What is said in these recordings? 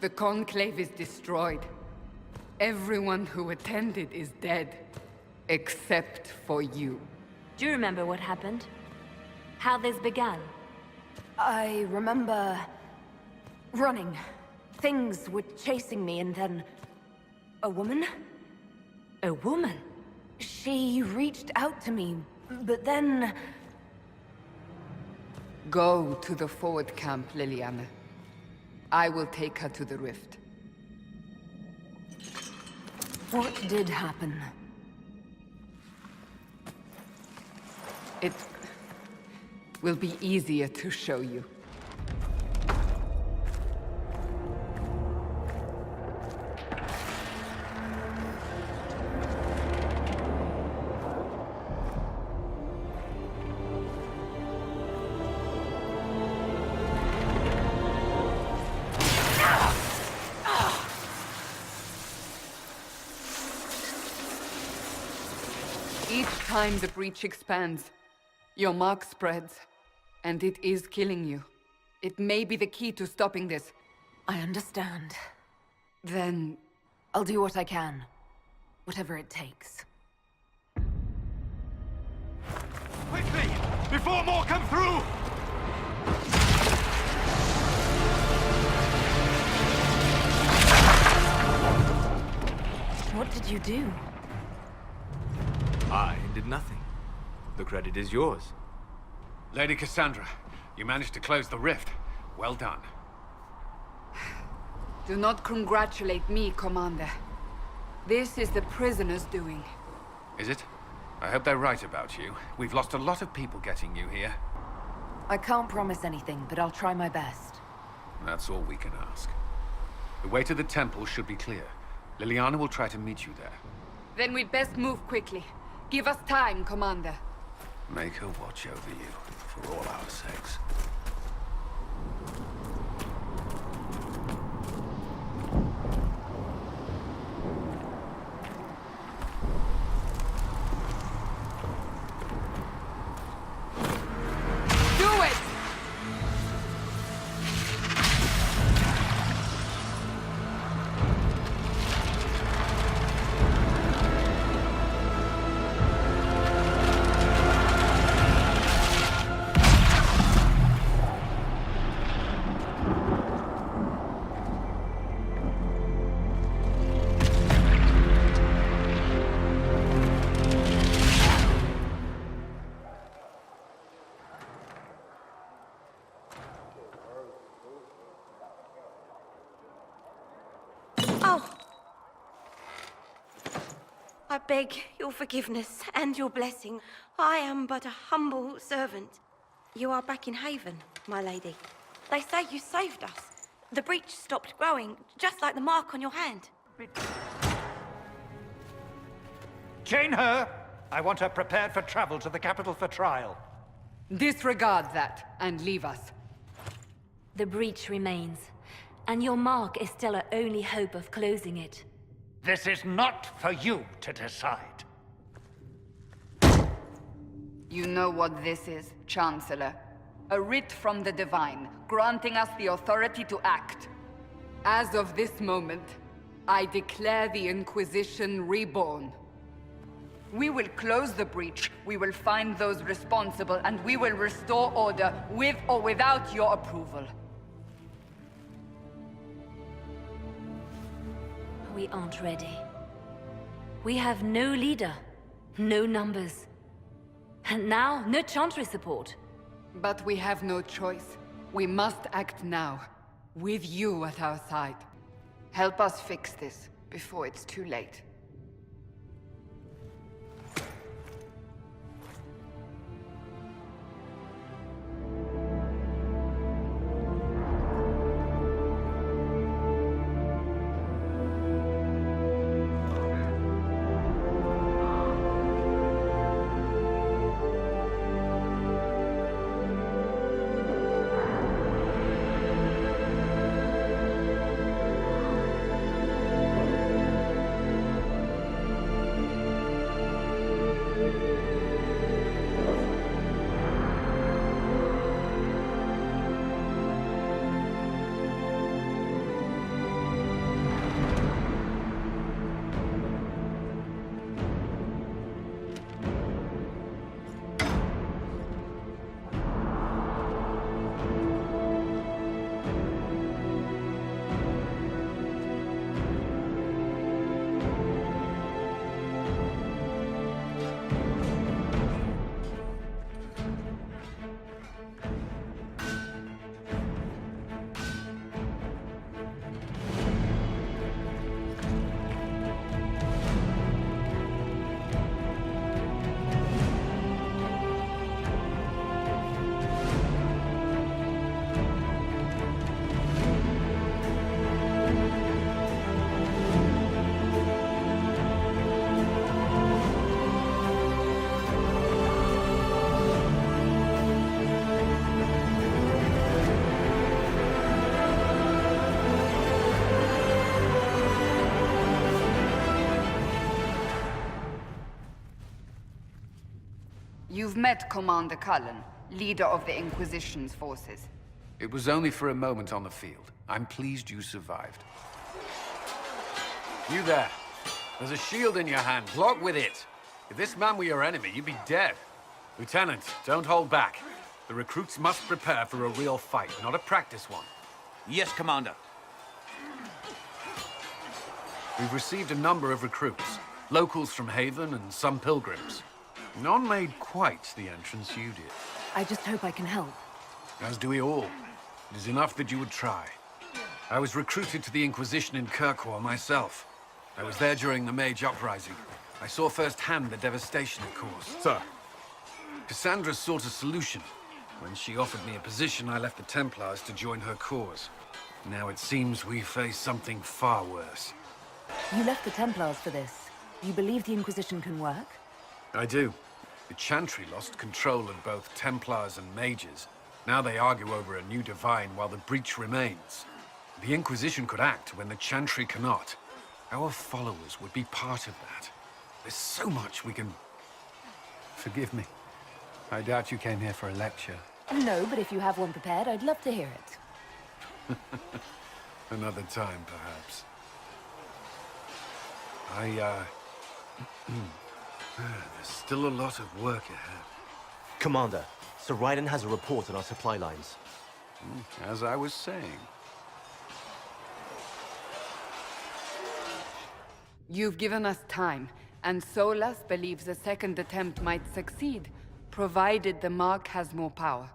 The Conclave is destroyed. Everyone who attended is dead. Except for you. Do you remember what happened? How this began? I remember... running. Things were chasing me, and then... a woman? A woman? She reached out to me, but then... Go to the forward camp, Liliana. I will take her to the rift. What did happen? It will be easier to show you. Each time the breach expands, your mark spreads, and it is killing you. It may be the key to stopping this. I understand. Then... I'll do what I can. Whatever it takes. Quickly! Before more come through! What did you do? I did nothing. The credit is yours. Lady Cassandra, you managed to close the rift. Well done. Do not congratulate me, Commander. This is the prisoners' doing. Is it? I hope they're right about you. We've lost a lot of people getting you here. I can't promise anything, but I'll try my best. That's all we can ask. The way to the temple should be clear. Liliana will try to meet you there. Then we'd best move quickly. Give us time, Commander. Make her watch over you, for all our sakes. Do it! I beg your forgiveness and your blessing. I am but a humble servant. You are back in Haven, my lady. They say you saved us. The breach stopped growing, just like the mark on your hand. Chain her! I want her prepared for travel to the capital for trial. Disregard that, and leave us. The breach remains, and your mark is still our only hope of closing it. This is not for you to decide. You know what this is, Chancellor. A writ from the Divine, granting us the authority to act. As of this moment, I declare the Inquisition reborn. We will close the breach, we will find those responsible, and we will restore order, with or without your approval. We aren't ready. We have no leader, no numbers. And now, no Chantry support. But we have no choice. We must act now, with you at our side. Help us fix this, before it's too late. You've met Commander Cullen, leader of the Inquisition's forces. It was only for a moment on the field. I'm pleased you survived. You there. There's a shield in your hand. Log with it. If this man were your enemy, you'd be dead. Lieutenant, don't hold back. The recruits must prepare for a real fight, not a practice one. Yes, Commander. We've received a number of recruits. Locals from Haven and some pilgrims. None made quite the entrance you did. I just hope I can help. As do we all. It is enough that you would try. I was recruited to the Inquisition in Kirkwall myself. I was there during the Mage Uprising. I saw firsthand the devastation it caused. Sir. Cassandra sought a solution. When she offered me a position, I left the Templars to join her cause. Now it seems we face something far worse. You left the Templars for this. You believe the Inquisition can work? I do. The Chantry lost control of both Templars and Mages. Now they argue over a new Divine while the breach remains. The Inquisition could act when the Chantry cannot. Our followers would be part of that. There's so much we can... Forgive me. I doubt you came here for a lecture. No, but if you have one prepared, I'd love to hear it. Another time, perhaps. There's still a lot of work ahead. Commander, Sir Raiden has a report on our supply lines. As I was saying. You've given us time, and Solas believes a second attempt might succeed, provided the Mark has more power.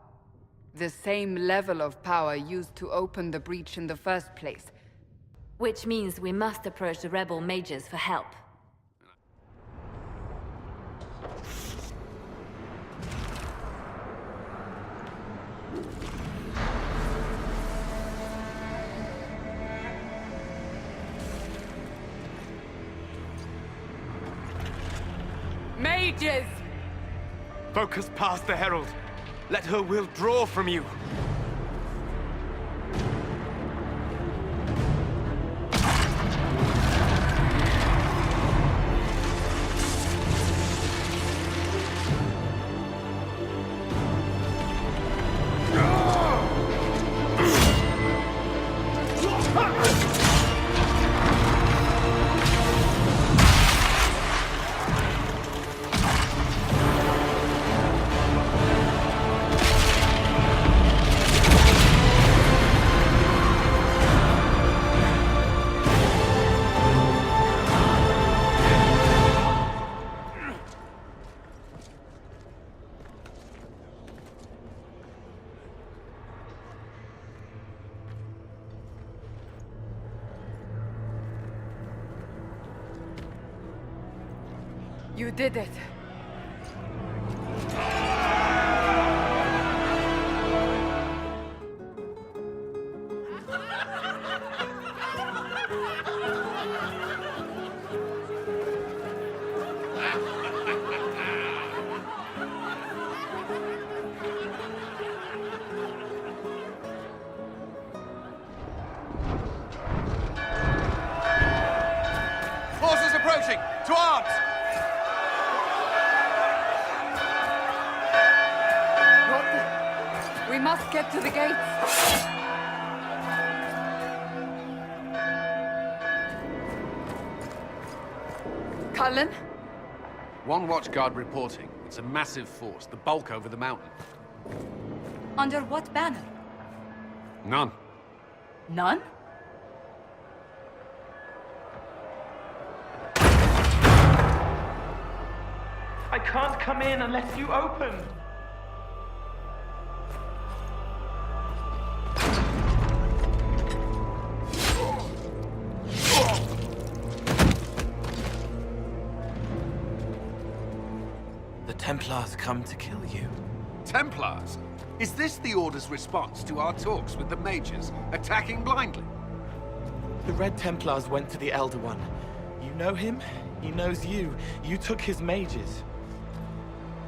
The same level of power used to open the breach in the first place. Which means we must approach the rebel mages for help. Mages! Focus past the Herald. Let her will draw from you. You did it. Forces approaching! To arms! What the... We must get to the gates. Cullen? One watchguard reporting. It's a massive force, the bulk over the mountain. Under what banner? None. None? I can't come in unless you open. The Templars come to kill you. Templars? Is this the Order's response to our talks with the mages, attacking blindly? The Red Templars went to the Elder One. You know him? He knows you. You took his mages.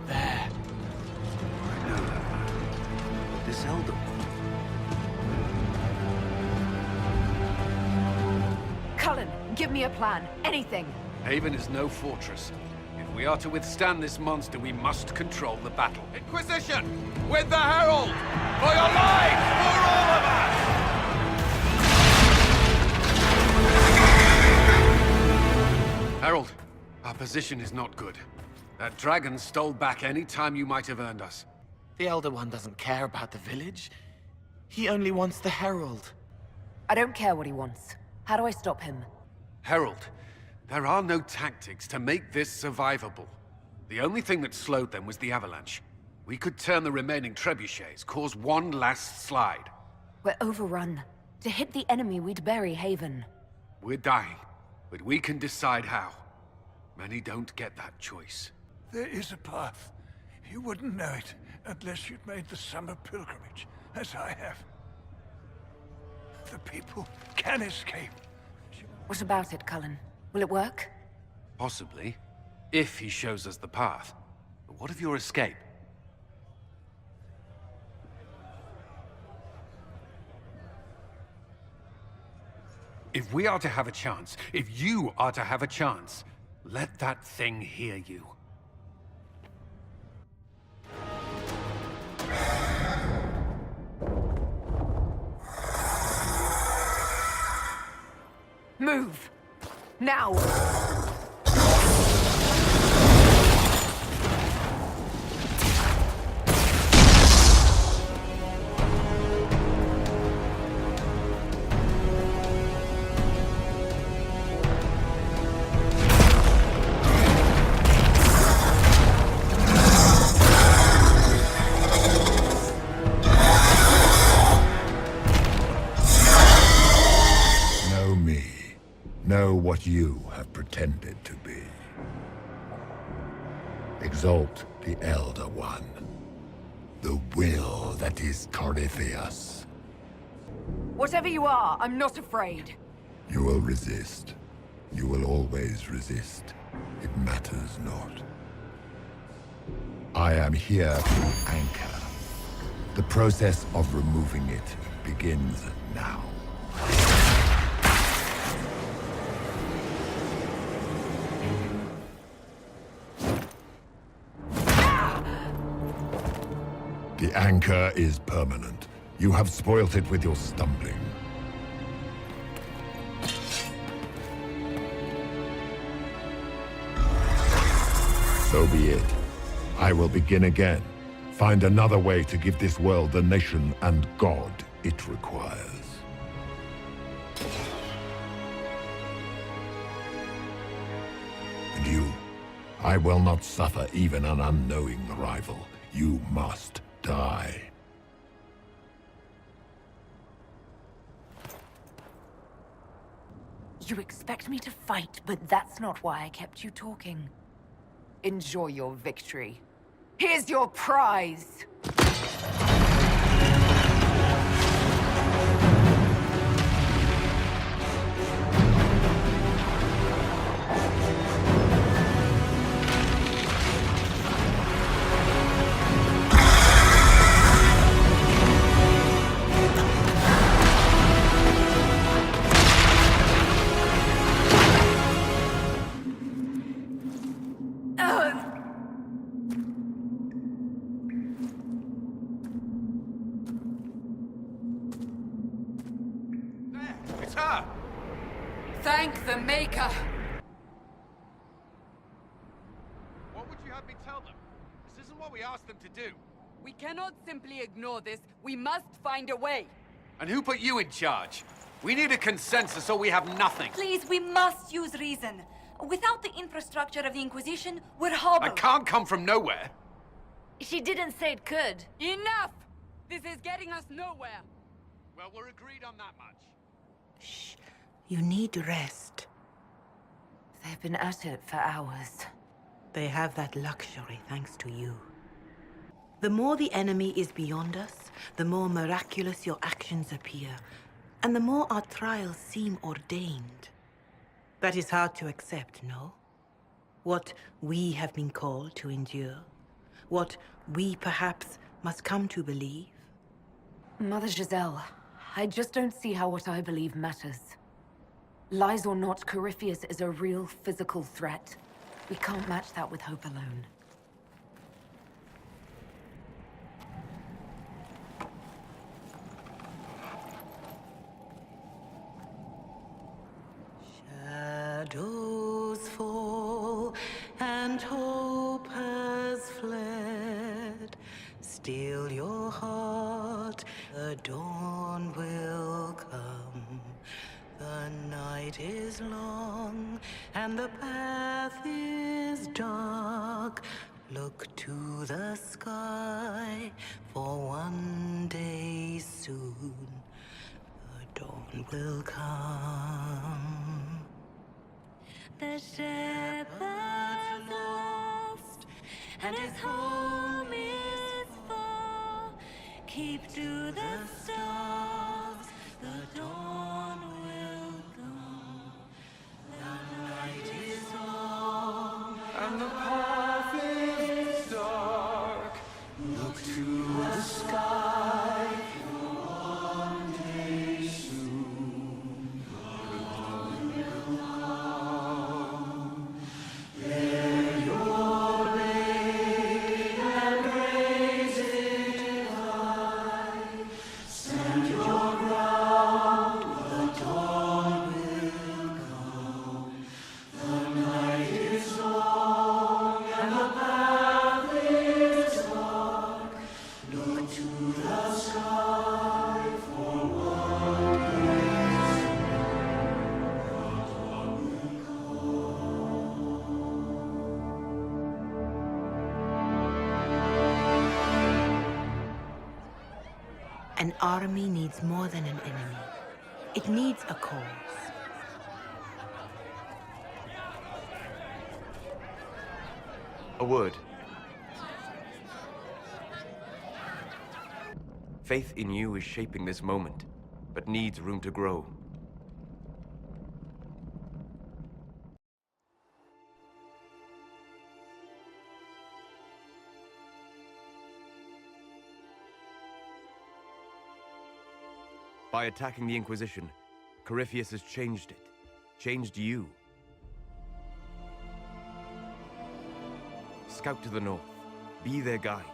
There. I know that man. This Elder Cullen, give me a plan. Anything. Haven is no fortress. If If we are to withstand this monster, we must control the battle. Inquisition! With the Herald! For your life! For all of us! Herald, our position is not good. That dragon stole back any time you might have earned us. The Elder One doesn't care about the village. He only wants the Herald. I don't care what he wants. How do I stop him? Herald, there are no tactics to make this survivable. The only thing that slowed them was the avalanche. We could turn the remaining trebuchets, cause one last slide. We're overrun. To hit the enemy, we'd bury Haven. We're dying, but we can decide how. Many don't get that choice. There is a path. You wouldn't know it unless you'd made the summer pilgrimage, as I have. The people can escape. What about it, Cullen? Will it work? Possibly, if he shows us the path. But what of your escape? If we are to have a chance, if you are to have a chance, let that thing hear you. Move! Now! Know what you have pretended to be. Exalt the Elder One. The will that is Corypheus. Whatever you are, I'm not afraid. You will resist. You will always resist. It matters not. I am here to anchor. The process of removing it begins now. The anchor is permanent. You have spoilt it with your stumbling. So be it. I will begin again. Find another way to give this world the nation and God it requires. And you, I will not suffer even an unknowing rival. You must die. You expect me to fight, but that's not why I kept you talking. Enjoy your victory. Here's your prize! It's her! Thank the Maker! What would you have me tell them? This isn't what we asked them to do. We cannot simply ignore this. We must find a way. And who put you in charge? We need a consensus or we have nothing. Please, we must use reason. Without the infrastructure of the Inquisition, we're hobbled. I can't come from nowhere. She didn't say it could. Enough! This is getting us nowhere. Well, we're agreed on that much. Shh. You need rest. They've been at it for hours. They have that luxury thanks to you. The more the enemy is beyond us, the more miraculous your actions appear, and the more our trials seem ordained. That is hard to accept, no? What we have been called to endure, what we perhaps must come to believe. Mother Giselle, I just don't see how what I believe matters. Lies or not, Corypheus is a real physical threat. We can't match that with hope alone. Shadows fall and hope has fled. Still your heart, the dawn will come. The night is long and the path is dark. Look to the sky, for one day soon the dawn will come. The shepherd's lost, and his home is far. Keep to the stars, the dawn will come. The night is long, And the path is dark. Look to the sky, for one day soon the dawn will come. Bear your blade and raise it high. Stand your ground, the dawn will come. The night is long and the path is dark. Look to the sky, for one day soon the dawn will An army needs more than an enemy. It needs a cause. A word. Faith in you is shaping this moment, but needs room to grow. By attacking the Inquisition, Corypheus has changed it. Changed you. Scout to the north. Be their guide.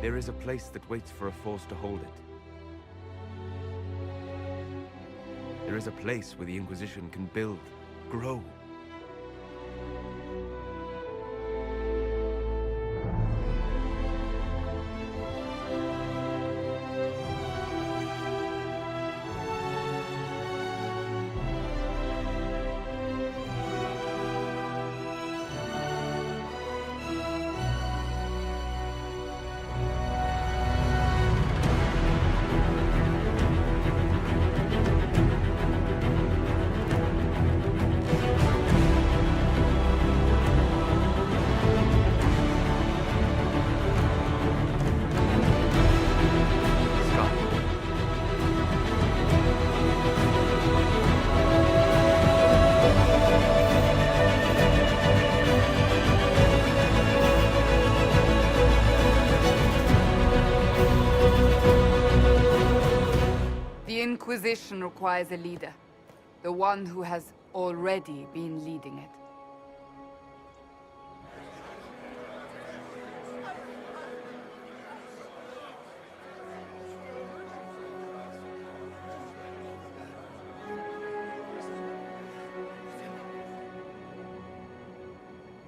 There is a place that waits for a force to hold it. There is a place where the Inquisition can build, grow. The Inquisition requires a leader. The one who has already been leading it.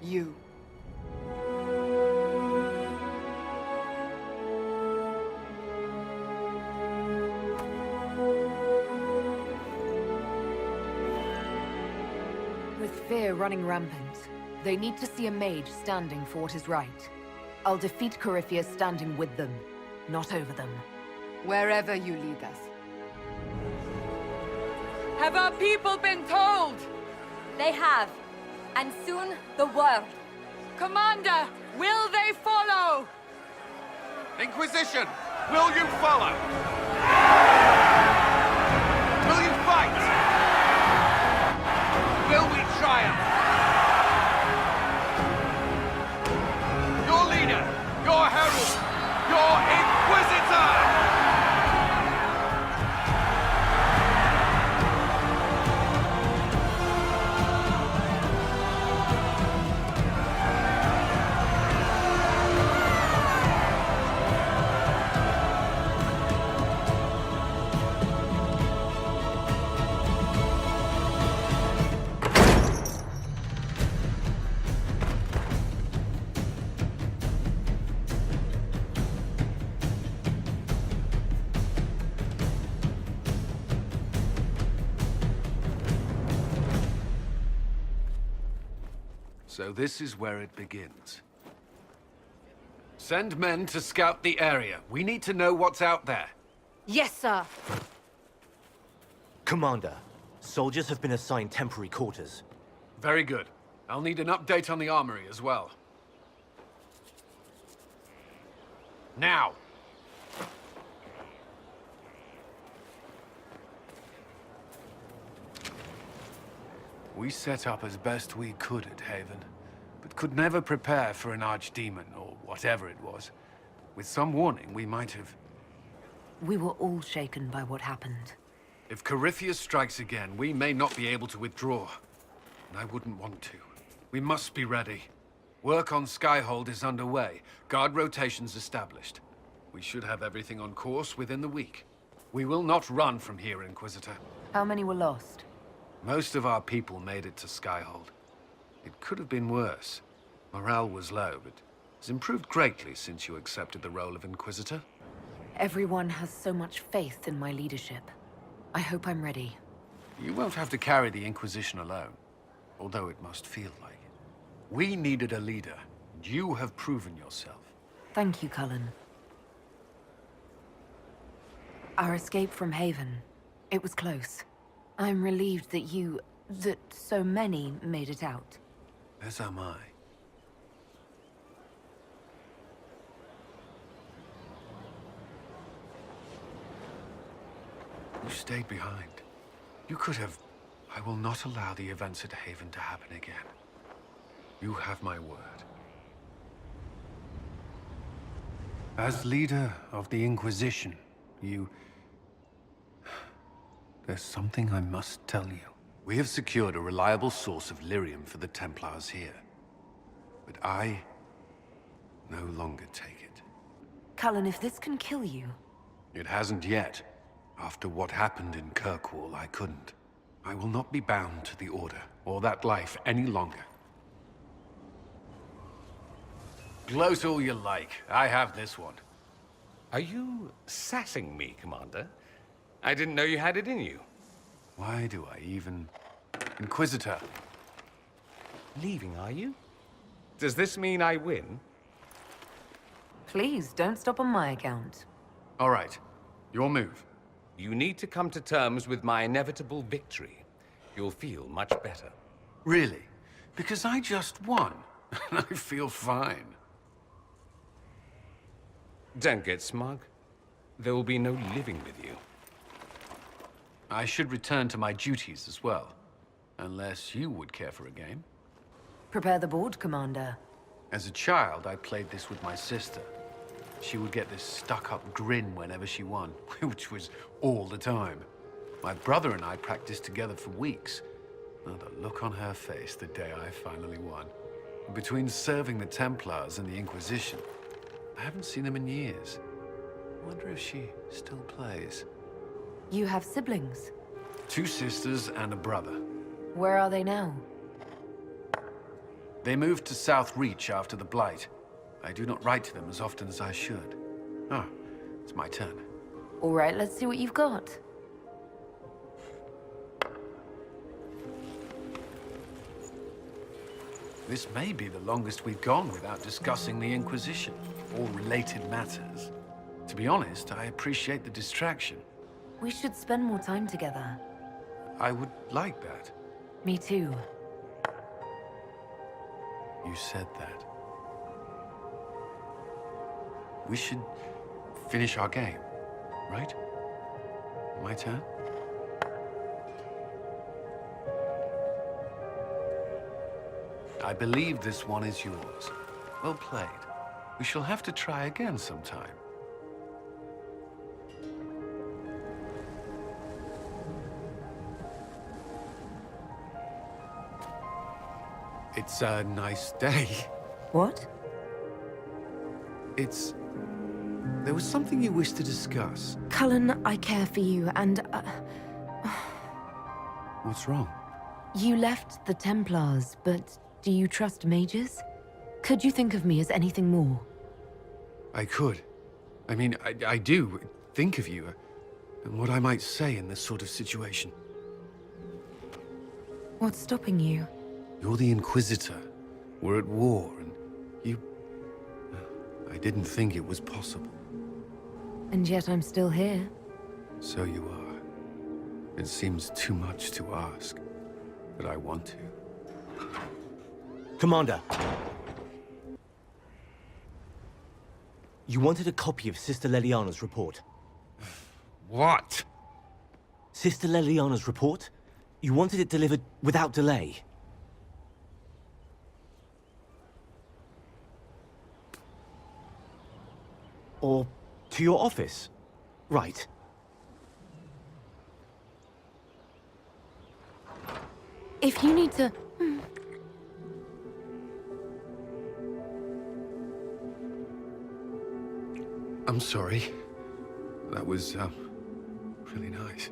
You. With fear running rampant, they need to see a mage standing for what is right. I'll defeat Corypheus standing with them, not over them. Wherever you lead us. Have our people been told? They have. And soon, the world. Commander, will they follow? Inquisition, will you follow? Will you fight? Will we try So this is where it begins. Send men to scout the area. We need to know what's out there. Yes, sir. Commander, soldiers have been assigned temporary quarters. Very good. I'll need an update on the armory as well. Now! We set up as best we could at Haven, but could never prepare for an archdemon, or whatever it was. With some warning, we might have... We were all shaken by what happened. If Corypheus strikes again, we may not be able to withdraw. And I wouldn't want to. We must be ready. Work on Skyhold is underway. Guard rotations established. We should have everything on course within the week. We will not run from here, Inquisitor. How many were lost? Most of our people made it to Skyhold. It could have been worse. Morale was low, but it's improved greatly since you accepted the role of Inquisitor. Everyone has so much faith in my leadership. I hope I'm ready. You won't have to carry the Inquisition alone, although it must feel like it. We needed a leader, and you have proven yourself. Thank you, Cullen. Our escape from Haven, it was close. I'm relieved that so many made it out. As am I. You stayed behind. You could have... I will not allow the events at Haven to happen again. You have my word. As leader of the Inquisition, there's something I must tell you. We have secured a reliable source of lyrium for the Templars here. But I no longer take it. Cullen, if this can kill you... It hasn't yet. After what happened in Kirkwall, I couldn't. I will not be bound to the Order, or that life any longer. Gloat all you like. I have this one. Are you sassing me, Commander? I didn't know you had it in you. Why do I even... Inquisitor. Leaving, are you? Does this mean I win? Please, don't stop on my account. All right. Your move. You need to come to terms with my inevitable victory. You'll feel much better. Really? Because I just won. And I feel fine. Don't get smug. There will be no living with you. I should return to my duties as well. Unless you would care for a game. Prepare the board, Commander. As a child, I played this with my sister. She would get this stuck-up grin whenever she won, which was all the time. My brother and I practiced together for weeks. Oh, the look on her face the day I finally won. Between serving the Templars and the Inquisition, I haven't seen them in years. I wonder if she still plays. You have siblings? 2 sisters and a brother. Where are they now? They moved to South Reach after the Blight. I do not write to them as often as I should. Ah, it's my turn. All right, let's see what you've got. This may be the longest we've gone without discussing the Inquisition, or related matters. To be honest, I appreciate the distraction. We should spend more time together. I would like that. Me too. You said that. We should finish our game, right? My turn? I believe this one is yours. Well played. We shall have to try again sometime. It's a nice day. What? There was something you wished to discuss. Cullen, I care for you, and... What's wrong? You left the Templars, but do you trust mages? Could you think of me as anything more? I could. I mean, I do think of you, and what I might say in this sort of situation. What's stopping you? You're the Inquisitor. We're at war, and you... I didn't think it was possible. And yet I'm still here. So you are. It seems too much to ask, but I want to. Commander! You wanted a copy of Sister Leliana's report. What? Sister Leliana's report? You wanted it delivered without delay. Or to your office. Right. If you need to... I'm sorry. That was, really nice.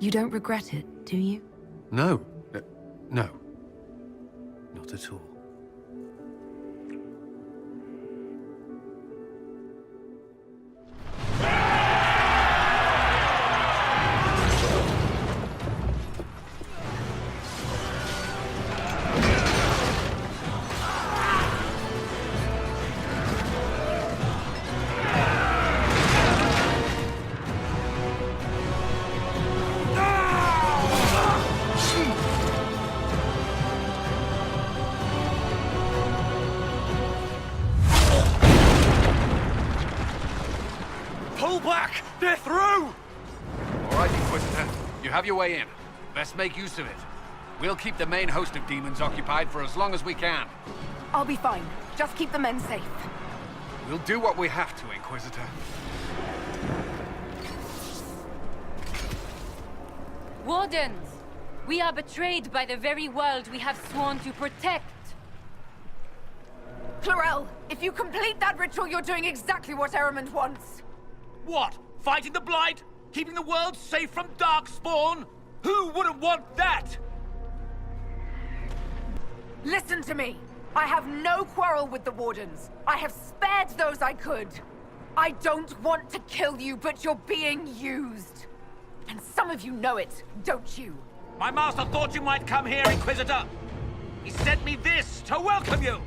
You don't regret it, do you? No. No. Not at all. Pull back! They're through! All right, Inquisitor. You have your way in. Best make use of it. We'll keep the main host of demons occupied for as long as we can. I'll be fine. Just keep the men safe. We'll do what we have to, Inquisitor. Wardens! We are betrayed by the very world we have sworn to protect. Chlorel, if you complete that ritual, you're doing exactly what Ehrman wants. What? Fighting the Blight? Keeping the world safe from Darkspawn? Who wouldn't want that? Listen to me. I have no quarrel with the Wardens. I have spared those I could. I don't want to kill you, but you're being used. And some of you know it, don't you? My master thought you might come here, Inquisitor. He sent me this to welcome you.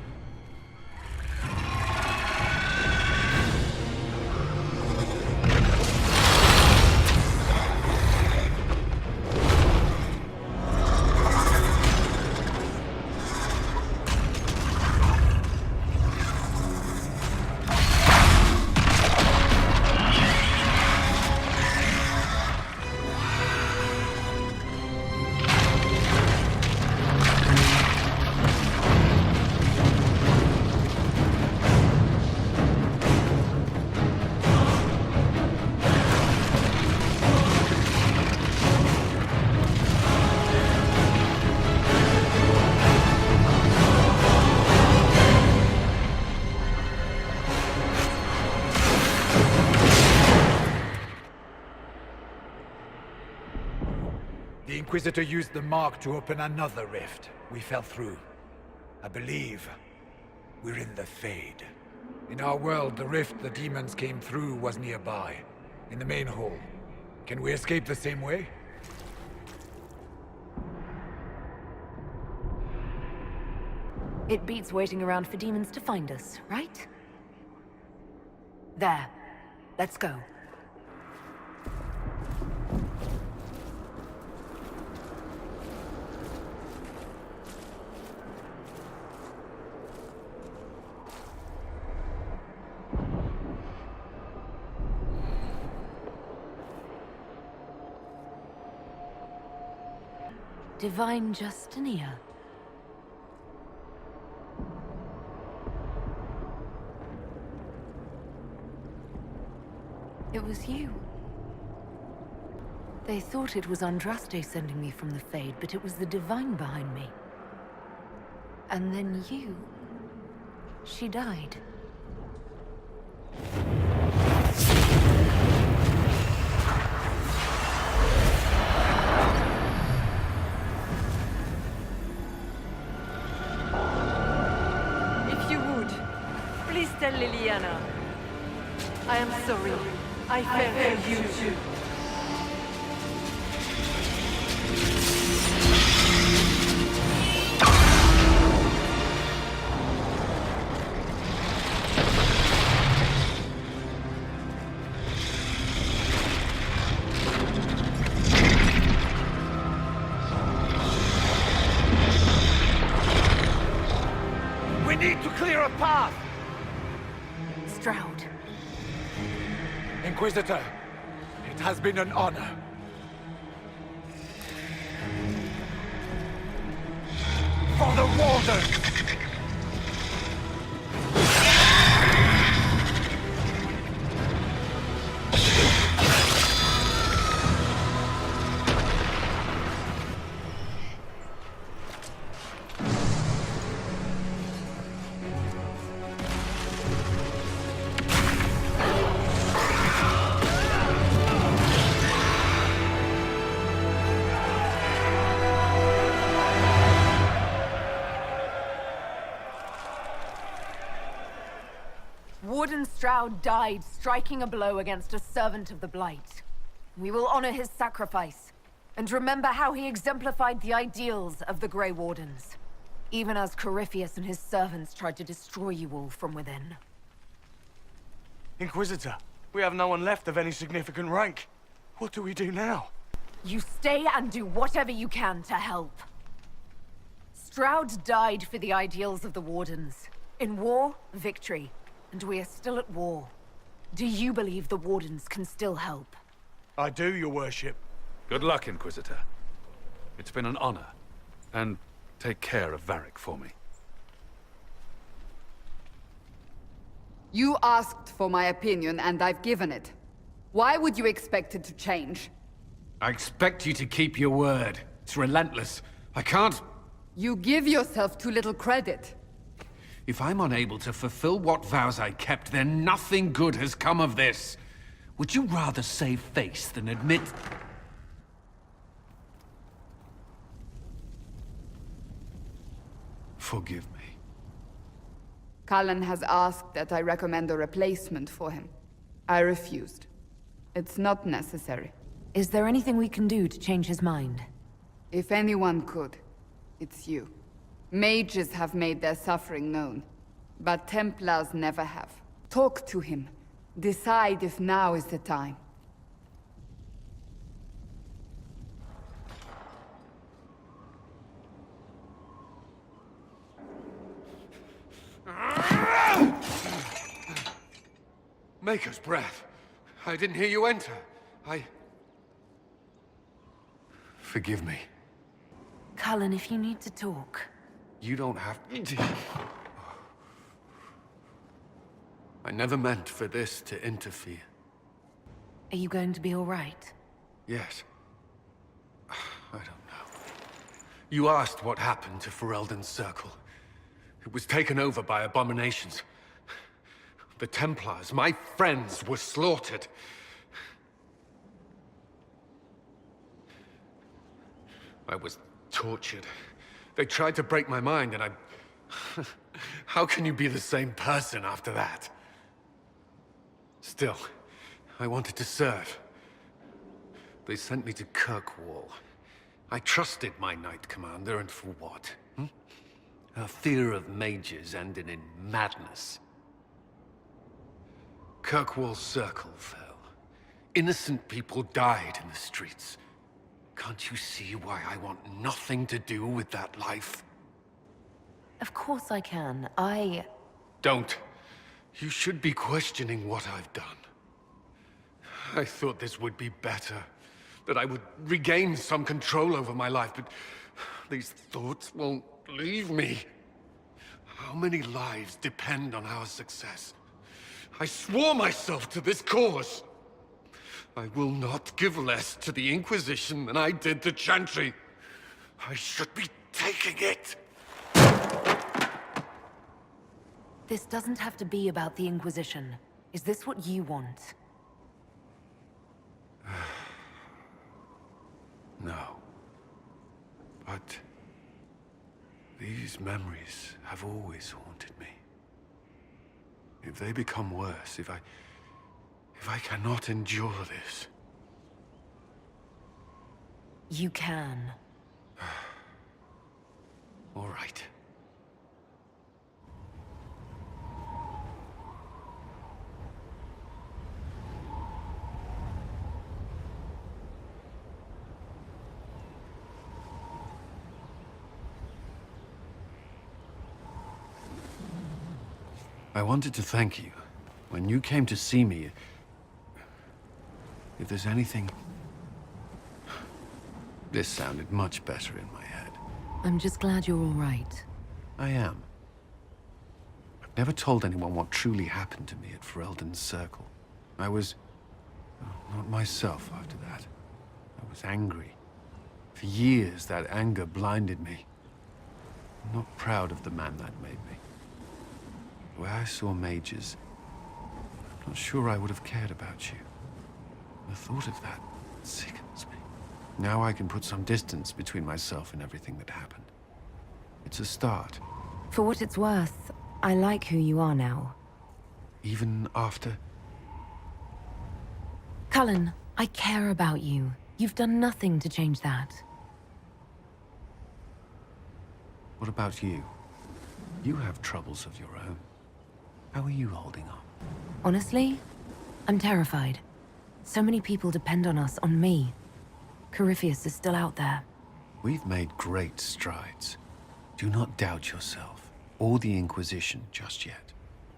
The Inquisitor used the mark to open another rift. We fell through. I believe we're in the Fade. In our world, the rift the demons came through was nearby, in the main hall. Can we escape the same way? It beats waiting around for demons to find us, right? There. Let's go. Divine Justinia. It was you. They thought it was Andraste sending me from the Fade, but it was the Divine behind me. And then you... She died. If you would, please tell Leliana. I am sorry. I fell for you too. path! Stroud. Inquisitor, it has been an honor. For the Warden! Warden Stroud died striking a blow against a servant of the Blight. We will honor his sacrifice, and remember how he exemplified the ideals of the Grey Wardens, even as Corypheus and his servants tried to destroy you all from within. Inquisitor, we have no one left of any significant rank. What do we do now? You stay and do whatever you can to help. Stroud died for the ideals of the Wardens. In war, victory. And we are still at war. Do you believe the Wardens can still help? I do, your worship. Good luck, Inquisitor. It's been an honor. And take care of Varric for me. You asked for my opinion, and I've given it. Why would you expect it to change? I expect you to keep your word. It's relentless. I can't... You give yourself too little credit. If I'm unable to fulfill what vows I kept, then nothing good has come of this. Would you rather save face than admit... Forgive me. Cullen has asked that I recommend a replacement for him. I refused. It's not necessary. Is there anything we can do to change his mind? If anyone could, it's you. Mages have made their suffering known, but Templars never have. Talk to him. Decide if now is the time. Maker's breath. I didn't hear you enter. Forgive me. Cullen, if you need to talk. You don't have to. I never meant for this to interfere. Are you going to be all right? Yes. I don't know. You asked what happened to Ferelden's Circle. It was taken over by abominations. The Templars, my friends, were slaughtered. I was tortured. They tried to break my mind, and I... How can you be the same person after that? Still, I wanted to serve. They sent me to Kirkwall. I trusted my Knight Commander, and for what? Her fear of mages ended in madness. Kirkwall's Circle fell. Innocent people died in the streets. Can't you see why I want nothing to do with that life? Of course I can. Don't. You should be questioning what I've done. I thought this would be better. That I would regain some control over my life, but these thoughts won't leave me. How many lives depend on our success? I swore myself to this cause. I will not give less to the Inquisition than I did to Chantry. I should be taking it. This doesn't have to be about the Inquisition. Is this what you want? No. But these memories have always haunted me. If they become worse, if I cannot endure this... You can. All right. I wanted to thank you. When you came to see me, if there's anything... This sounded much better in my head. I'm just glad you're all right. I am. I've never told anyone what truly happened to me at Ferelden's Circle. I was... not myself after that. I was angry. For years, that anger blinded me. I'm not proud of the man that made me. The way I saw mages, I'm not sure I would have cared about you. The thought of that sickens me. Now I can put some distance between myself and everything that happened. It's a start. For what it's worth, I like who you are now. Even after... Cullen, I care about you. You've done nothing to change that. What about you? You have troubles of your own. How are you holding up? Honestly, I'm terrified. So many people depend on us, on me. Corypheus is still out there. We've made great strides. Do not doubt yourself, or the Inquisition just yet.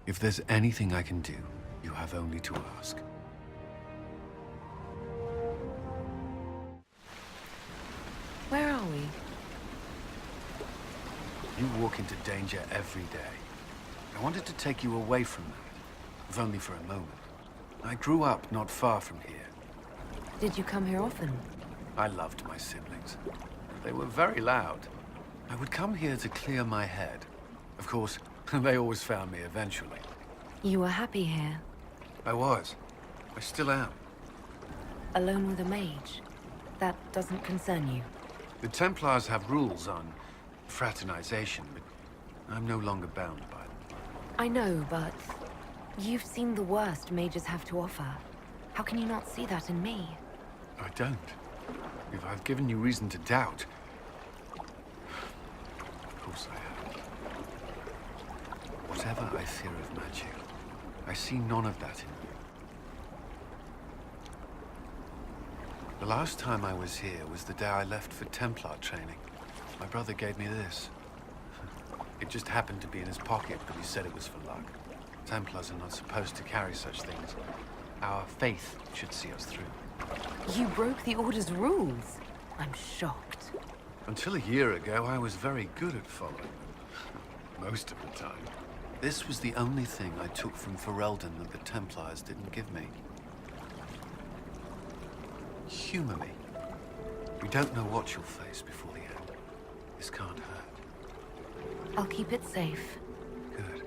If there's anything I can do, you have only to ask. Where are we? You walk into danger every day. I wanted to take you away from that, if only for a moment. I grew up not far from here. Did you come here often? I loved my siblings. They were very loud. I would come here to clear my head. Of course, they always found me eventually. You were happy here? I was. I still am. Alone with a mage? That doesn't concern you? The Templars have rules on fraternization, but I'm no longer bound by them. I know, but you've seen the worst mages have to offer. How can you not see that in me? I don't. If I've given you reason to doubt... Of course I have. Whatever I fear of magic, I see none of that in you. The last time I was here was the day I left for Templar training. My brother gave me this. It just happened to be in his pocket, but he said it was for luck. Templars are not supposed to carry such things. Our faith should see us through. You broke the Order's rules. I'm shocked. Until a year ago, I was very good at following them. Most of the time. This was the only thing I took from Ferelden that the Templars didn't give me. Humor me. We don't know what you'll face before the end. This can't hurt. I'll keep it safe. Good.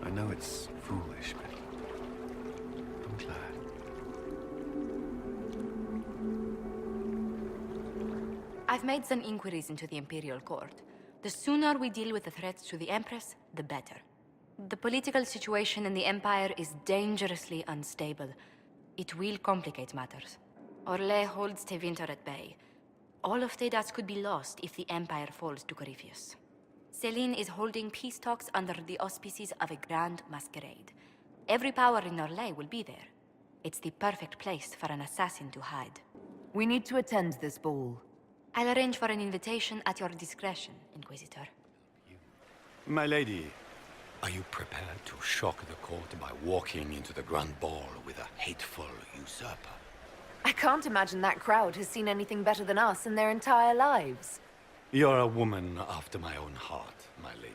I know it's foolish, but I'm glad. I've made some inquiries into the Imperial Court. The sooner we deal with the threats to the Empress, the better. The political situation in the Empire is dangerously unstable. It will complicate matters. Orlais holds Tevinter at bay. All of Thedas could be lost if the Empire falls to Corypheus. Celine is holding peace talks under the auspices of a grand masquerade. Every power in Orlais will be there. It's the perfect place for an assassin to hide. We need to attend this ball. I'll arrange for an invitation at your discretion, Inquisitor. My lady, are you prepared to shock the court by walking into the Grand Ball with a hateful usurper? I can't imagine that crowd has seen anything better than us in their entire lives. You're a woman after my own heart, my lady.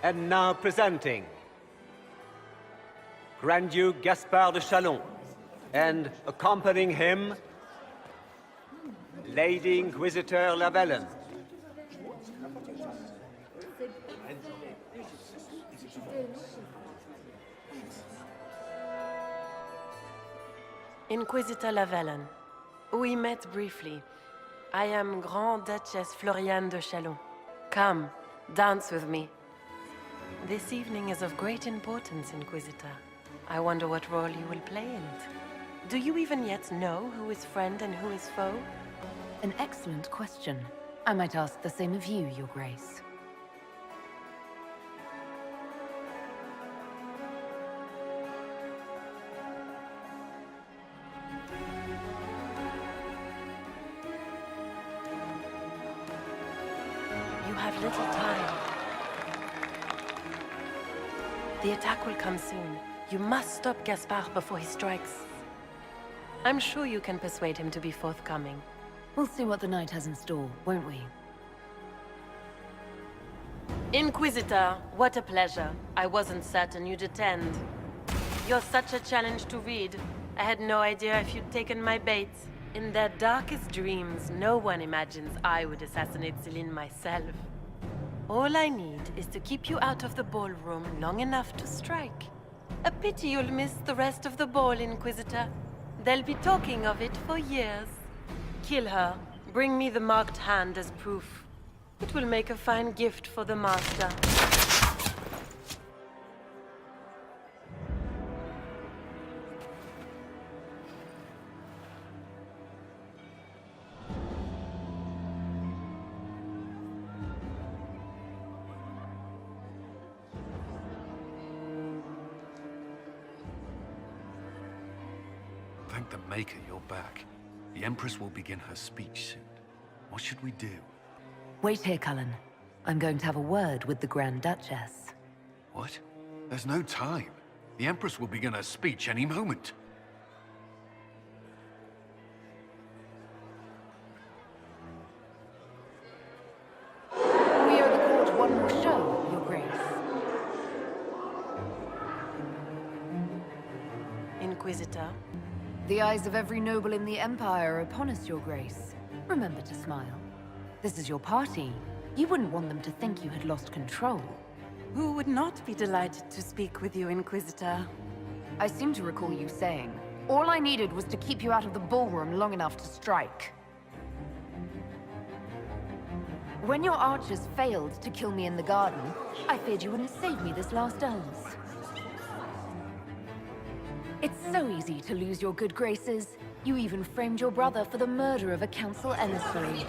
And now presenting Grand Duke Gaspard de Chalon, and accompanying him, Lady Inquisitor Lavellan. Inquisitor Lavellan, we met briefly. I am Grand Duchess Floriane de Chalon. Come, dance with me. This evening is of great importance, Inquisitor. I wonder what role you will play in it. Do you even yet know who is friend and who is foe? An excellent question. I might ask the same of you, Your Grace. You have little time. The attack will come soon. You must stop Gaspard before he strikes. I'm sure you can persuade him to be forthcoming. We'll see what the night has in store, won't we? Inquisitor, what a pleasure. I wasn't certain you'd attend. You're such a challenge to read. I had no idea if you'd taken my bait. In their darkest dreams, no one imagines I would assassinate Celine myself. All I need is to keep you out of the ballroom long enough to strike. A pity you'll miss the rest of the ball, Inquisitor. They'll be talking of it for years. Kill her. Bring me the marked hand as proof. It will make a fine gift for the Master. Thank the Maker you're back. The Empress will begin her speech soon. What should we do? Wait here, Cullen. I'm going to have a word with the Grand Duchess. What? There's no time. The Empress will begin her speech any moment. We owe the court one more show, Your Grace. Inquisitor? The eyes of every noble in the Empire are upon us, Your Grace. Remember to smile. This is your party. You wouldn't want them to think you had lost control. Who would not be delighted to speak with you, Inquisitor? I seem to recall you saying, all I needed was to keep you out of the ballroom long enough to strike. When your archers failed to kill me in the garden, I feared you wouldn't save me this last dance. It's so easy to lose your good graces. You even framed your brother for the murder of a council emissary.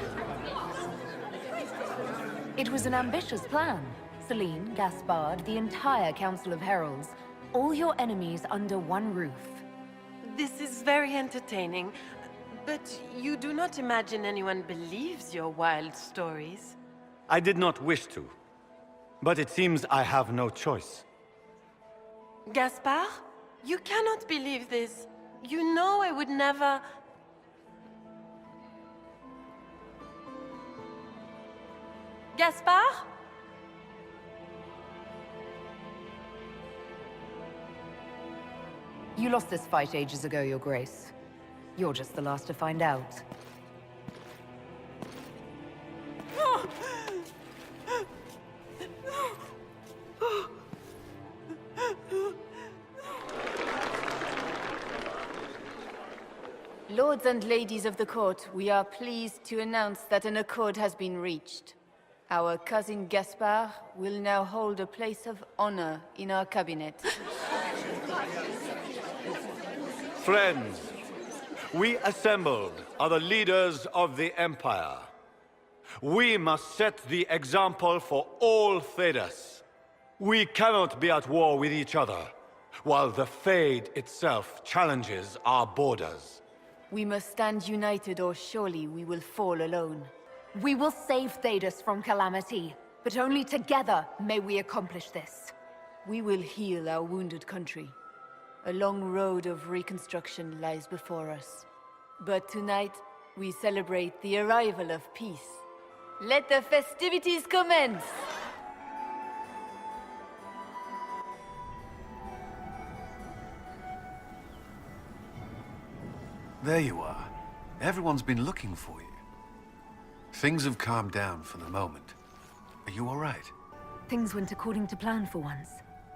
It was an ambitious plan. Celine, Gaspard, the entire Council of Heralds, all your enemies under one roof. This is very entertaining, but you do not imagine anyone believes your wild stories? I did not wish to, but it seems I have no choice. Gaspard? You cannot believe this. You know I would never... Gaspard? You lost this fight ages ago, Your Grace. You're just the last to find out. Lords and ladies of the court, we are pleased to announce that an accord has been reached. Our cousin Gaspard will now hold a place of honor in our cabinet. Friends, we assembled are the leaders of the Empire. We must set the example for all Thedas. We cannot be at war with each other, while the Fade itself challenges our borders. We must stand united or surely we will fall alone. We will save Thedas from calamity, but only together may we accomplish this. We will heal our wounded country. A long road of reconstruction lies before us. But tonight, we celebrate the arrival of peace. Let the festivities commence! There you are. Everyone's been looking for you. Things have calmed down for the moment. Are you all right? Things went according to plan for once.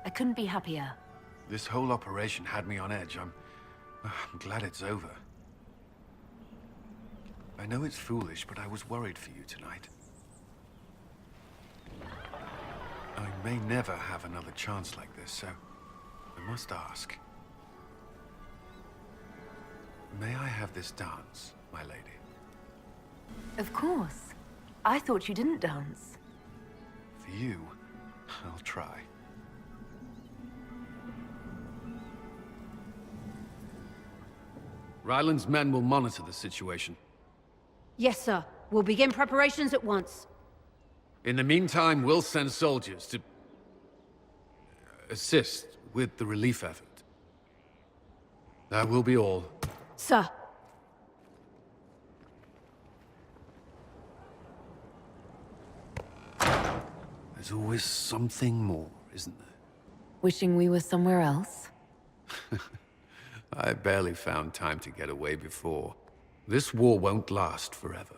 I couldn't be happier. This whole operation had me on edge. I'm glad it's over. I know it's foolish, but I was worried for you tonight. I may never have another chance like this, so I must ask. May I have this dance, my lady? Of course. I thought you didn't dance. For you, I'll try. Ryland's men will monitor the situation. Yes, sir. We'll begin preparations at once. In the meantime, we'll send soldiers to assist with the relief effort. That will be all. Sir. There's always something more, isn't there? Wishing we were somewhere else? I barely found time to get away before. This war won't last forever.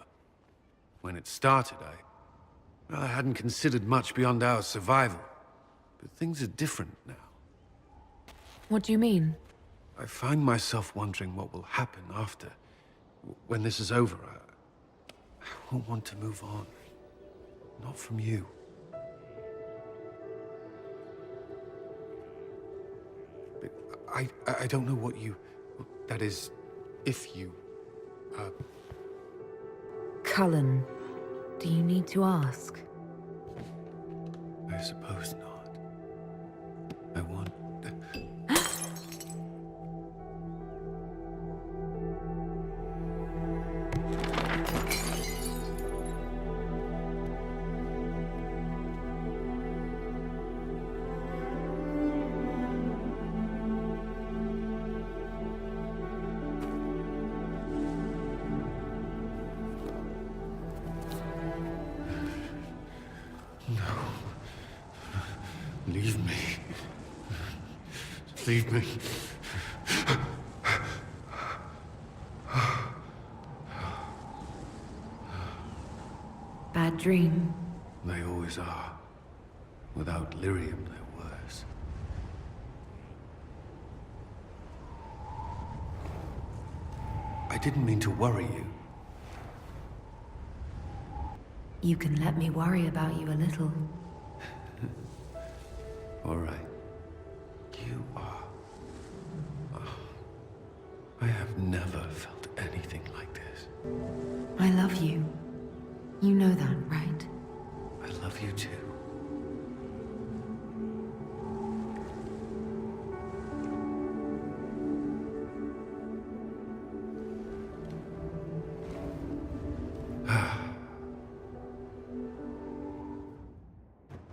When it started, I hadn't considered much beyond our survival. But things are different now. What do you mean? I find myself wondering what will happen after. When this is over, I won't want to move on. Not from you. But I don't know what you... That is, if you... Cullen, do you need to ask? I suppose not. I want... Leave me. Leave me. Bad dream. They always are. Without lyrium, they're worse. I didn't mean to worry you. You can let me worry about you a little. All right. You are... I have never felt anything like this. I love you. You know that, right? I love you too.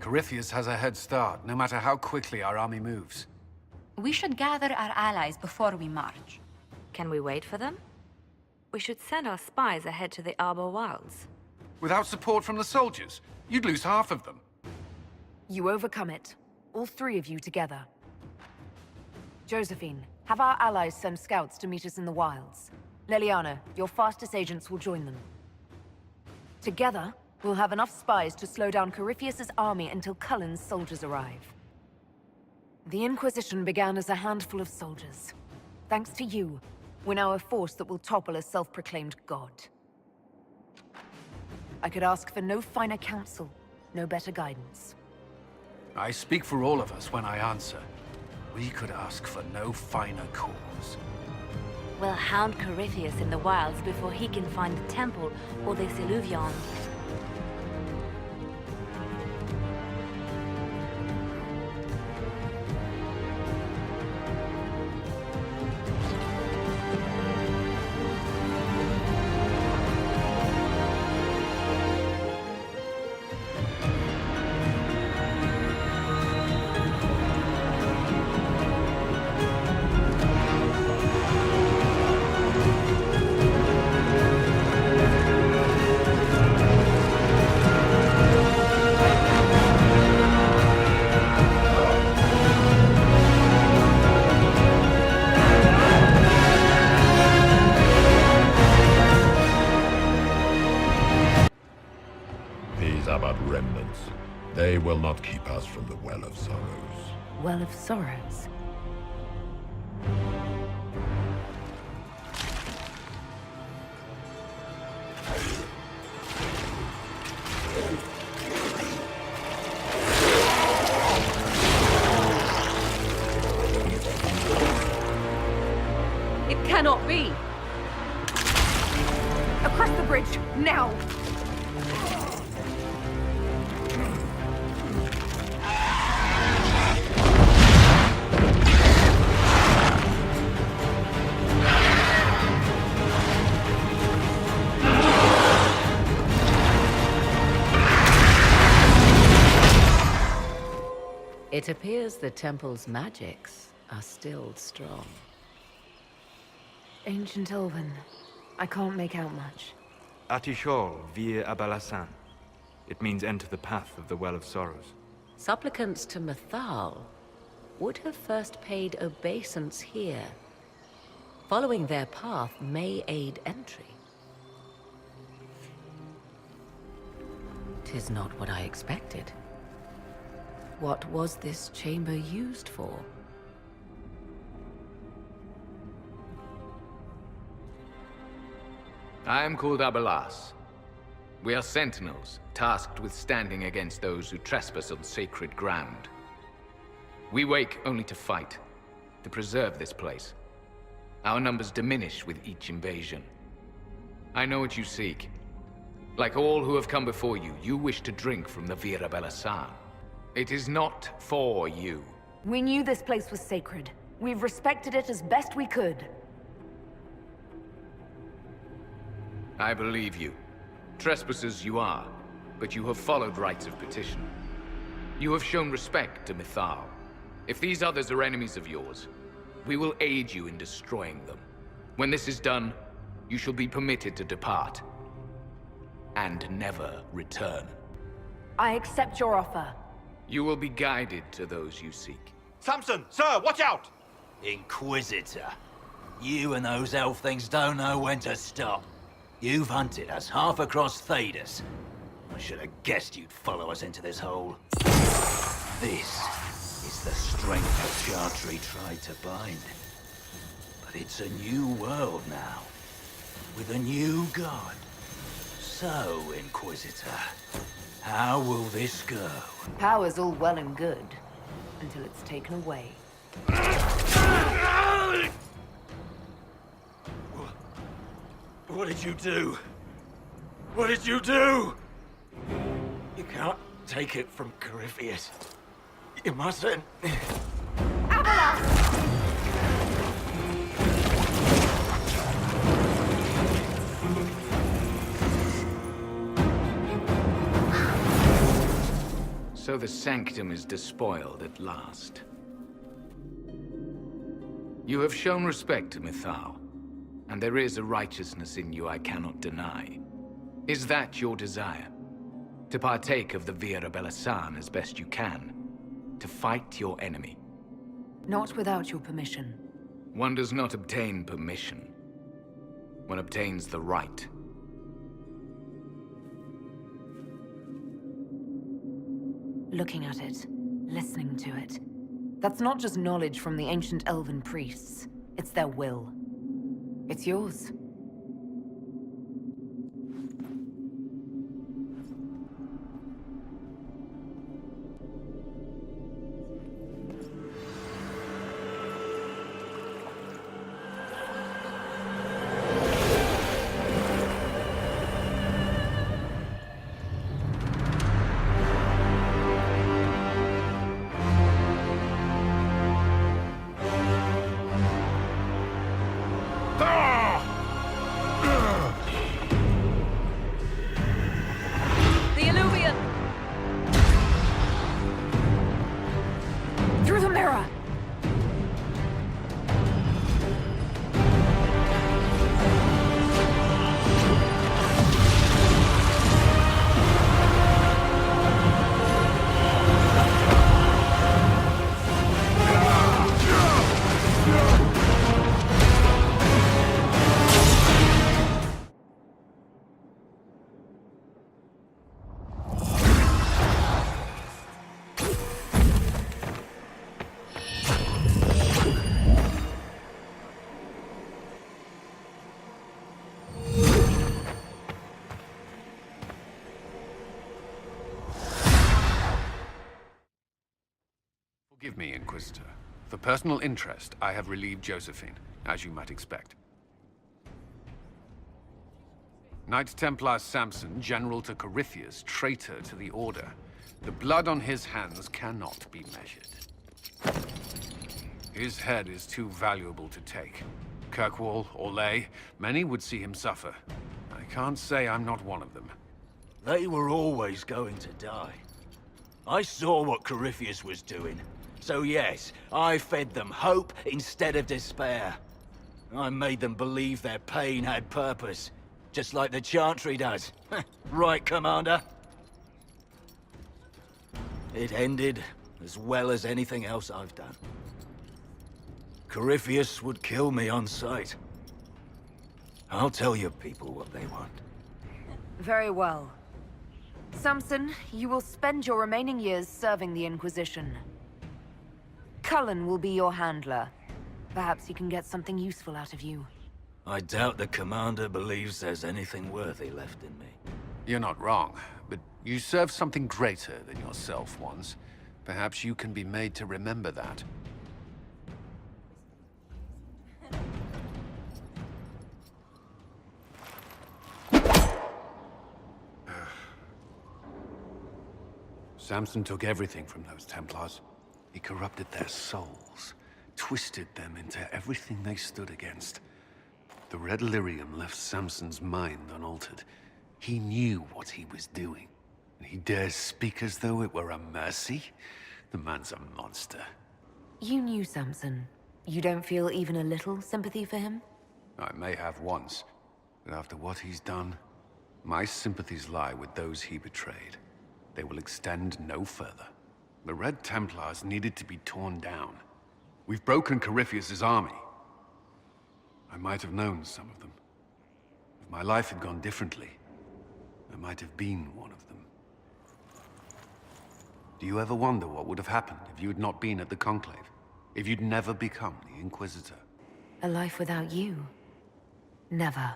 Corypheus has a head start, no matter how quickly our army moves. We should gather our allies before we march. Can we wait for them? We should send our spies ahead to the Arbor Wilds. Without support from the soldiers, you'd lose half of them. You overcome it. All three of you together. Josephine, have our allies send scouts to meet us in the wilds. Leliana, your fastest agents will join them. Together, we'll have enough spies to slow down Corypheus's army until Cullen's soldiers arrive. The Inquisition began as a handful of soldiers. Thanks to you, we're now a force that will topple a self-proclaimed god. I could ask for no finer counsel, no better guidance. I speak for all of us when I answer. We could ask for no finer cause. We'll hound Corypheus in the wilds before he can find the temple or the Siluvion. They will not keep us from the Well of Sorrows. Well of Sorrows? It cannot be! bridge, now! It appears the temple's magics are still strong. Ancient Elven. I can't make out much. Atishol vir Abalassan. It means enter the path of the Well of Sorrows. Supplicants to Mythal would have first paid obeisance here. Following their path may aid entry. 'Tis not what I expected. What was this chamber used for? I am called Abalas. We are sentinels, tasked with standing against those who trespass on sacred ground. We wake only to fight, to preserve this place. Our numbers diminish with each invasion. I know what you seek. Like all who have come before you, you wish to drink from the Vir Abalassan. It is not for you. We knew this place was sacred. We've respected it as best we could. I believe you. Trespassers you are, but you have followed rites of petition. You have shown respect to Mythal. If these others are enemies of yours, we will aid you in destroying them. When this is done, you shall be permitted to depart. And never return. I accept your offer. You will be guided to those you seek. Samson, sir, watch out! Inquisitor. You and those elf things don't know when to stop. You've hunted us half across Thedas. I should have guessed you'd follow us into this hole. This is the strength that Chantry tried to bind. But it's a new world now, with a new god. So, Inquisitor, how will this go? Power's all well and good, until it's taken away. What did you do? What did you do? You can't take it from Corypheus. You mustn't. So the Sanctum is despoiled at last. You have shown respect to Mythal, and there is a righteousness in you I cannot deny. Is that your desire? To partake of the Vir Abalassan as best you can? To fight your enemy? Not without your permission. One does not obtain permission. One obtains the right. Looking at it, listening to it. That's not just knowledge from the ancient elven priests. It's their will. It's yours. Forgive me, Inquisitor. For personal interest, I have relieved Josephine, as you might expect. Knight Templar Samson, general to Corypheus, traitor to the Order. The blood on his hands cannot be measured. His head is too valuable to take. Kirkwall, Orlais, many would see him suffer. I can't say I'm not one of them. They were always going to die. I saw what Corypheus was doing. So yes, I fed them hope instead of despair. I made them believe their pain had purpose, just like the Chantry does. Right, Commander? It ended as well as anything else I've done. Corypheus would kill me on sight. I'll tell your people what they want. Very well. Samson, you will spend your remaining years serving the Inquisition. Cullen will be your handler. Perhaps he can get something useful out of you. I doubt the Commander believes there's anything worthy left in me. You're not wrong, but you served something greater than yourself once. Perhaps you can be made to remember that. Samson took everything from those Templars. He corrupted their souls, twisted them into everything they stood against. The red lyrium left Samson's mind unaltered. He knew what he was doing, and he dares speak as though it were a mercy? The man's a monster. You knew Samson. You don't feel even a little sympathy for him? I may have once, but after what he's done, my sympathies lie with those he betrayed. They will extend no further. The Red Templars needed to be torn down. We've broken Corypheus's army. I might have known some of them. If my life had gone differently, I might have been one of them. Do you ever wonder what would have happened if you had not been at the Conclave? If you'd never become the Inquisitor? A life without you? Never.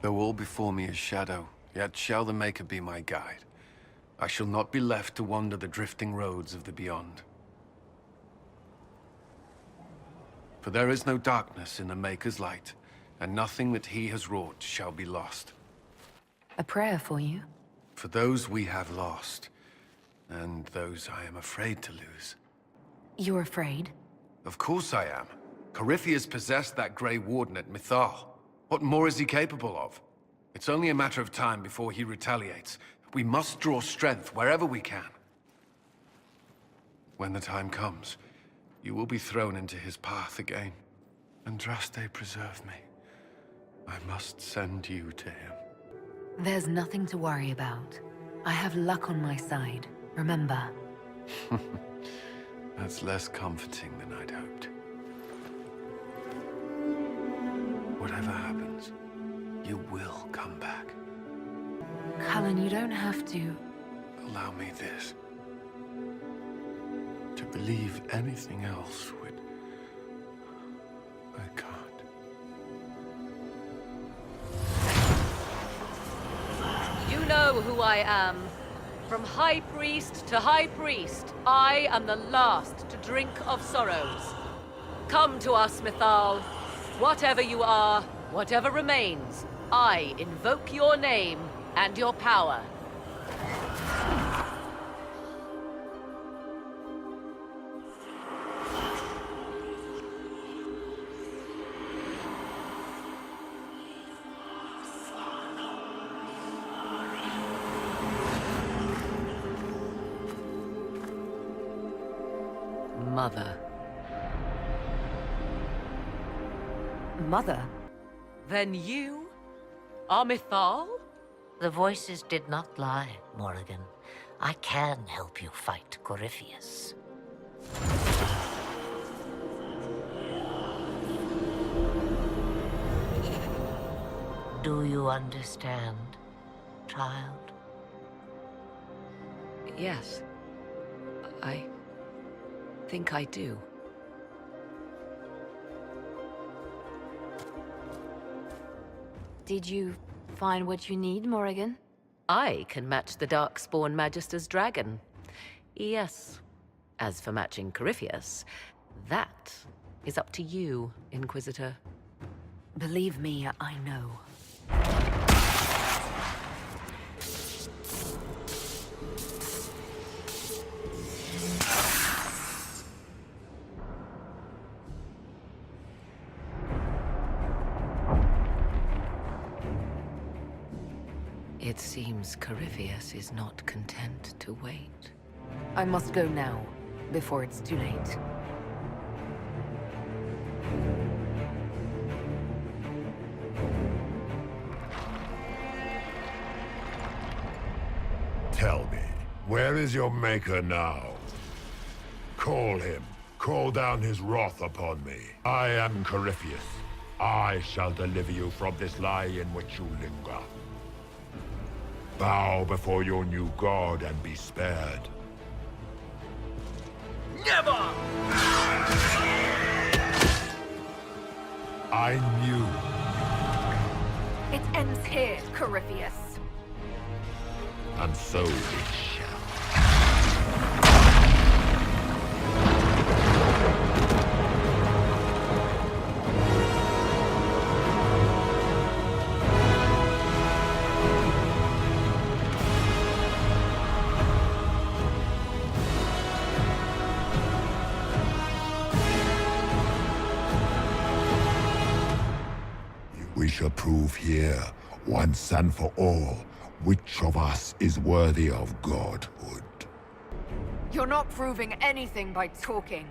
Though all before me is shadow, yet shall the Maker be my guide. I shall not be left to wander the drifting roads of the beyond. For there is no darkness in the Maker's light, and nothing that he has wrought shall be lost. A prayer for you? For those we have lost, and those I am afraid to lose. You're afraid? Of course I am. Corypheus possessed that Grey Warden at Mythal. What more is he capable of? It's only a matter of time before he retaliates. We must draw strength wherever we can. When the time comes, you will be thrown into his path again. Andraste, preserve me. I must send you to him. There's nothing to worry about. I have luck on my side, remember. That's less comforting than I'd hoped. Whatever happens, you will come back. Cullen, you don't have to. Allow me this. To believe anything else would... I can't. You know who I am. From High Priest to High Priest, I am the last to drink of sorrows. Come to us, Mythal. Whatever you are, whatever remains, I invoke your name and your power. Mother. Mother? Then you are Mythal? The voices did not lie, Morrigan. I can help you fight Corypheus. Do you understand, child? Yes. I think I do. Did you find what you need, Morrigan? I can match the Darkspawn Magister's dragon. Yes. As for matching Corypheus, that is up to you, Inquisitor. Believe me, I know. It seems Corypheus is not content to wait. I must go now, before it's too late. Tell me, where is your maker now? Call him. Call down his wrath upon me. I am Corypheus. I shall deliver you from this lie in which you linger. Bow before your new god and be spared. Never! I knew. It ends here, Corypheus. And so it shall. We shall prove here, once and for all, which of us is worthy of godhood. You're not proving anything by talking.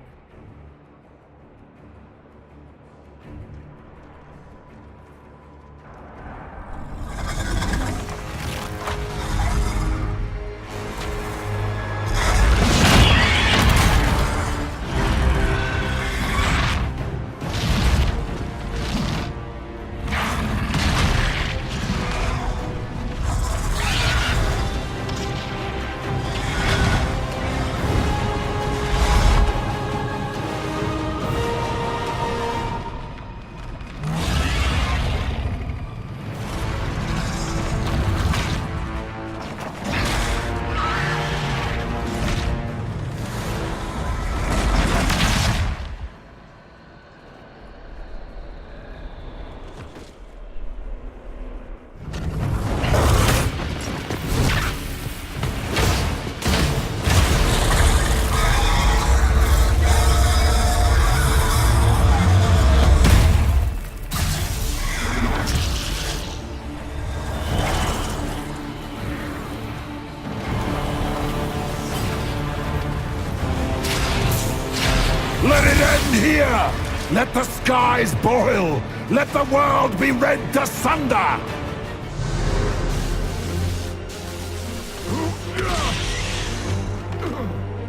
Let it end here! Let the skies boil! Let the world be rent asunder!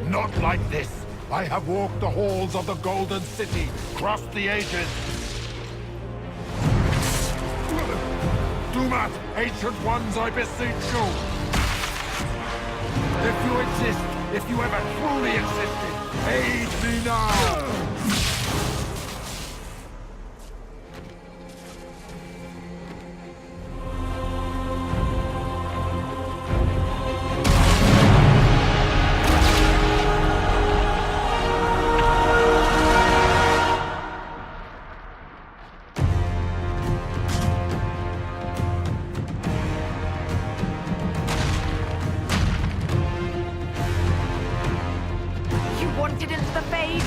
Not like this! I have walked the halls of the Golden City, crossed the ages. Dumat, ancient ones, I beseech you! If you exist, if you ever truly existed, aid me now! Wanted into the Fade?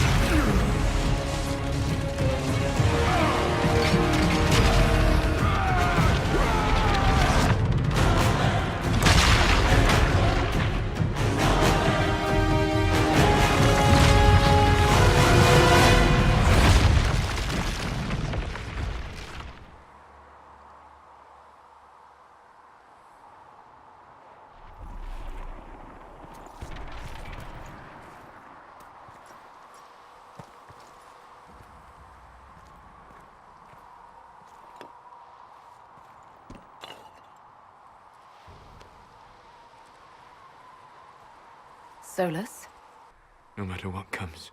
Solus? No matter what comes,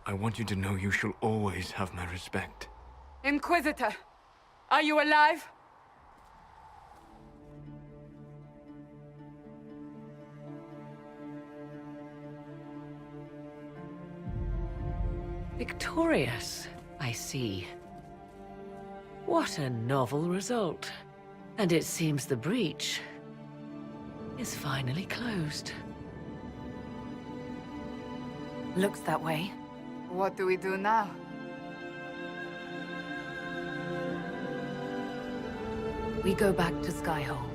I want you to know you shall always have my respect. Inquisitor, are you alive? Victorious, I see. What a novel result. And it seems the breach is finally closed. Looks that way. What do we do now? We go back to Skyhold.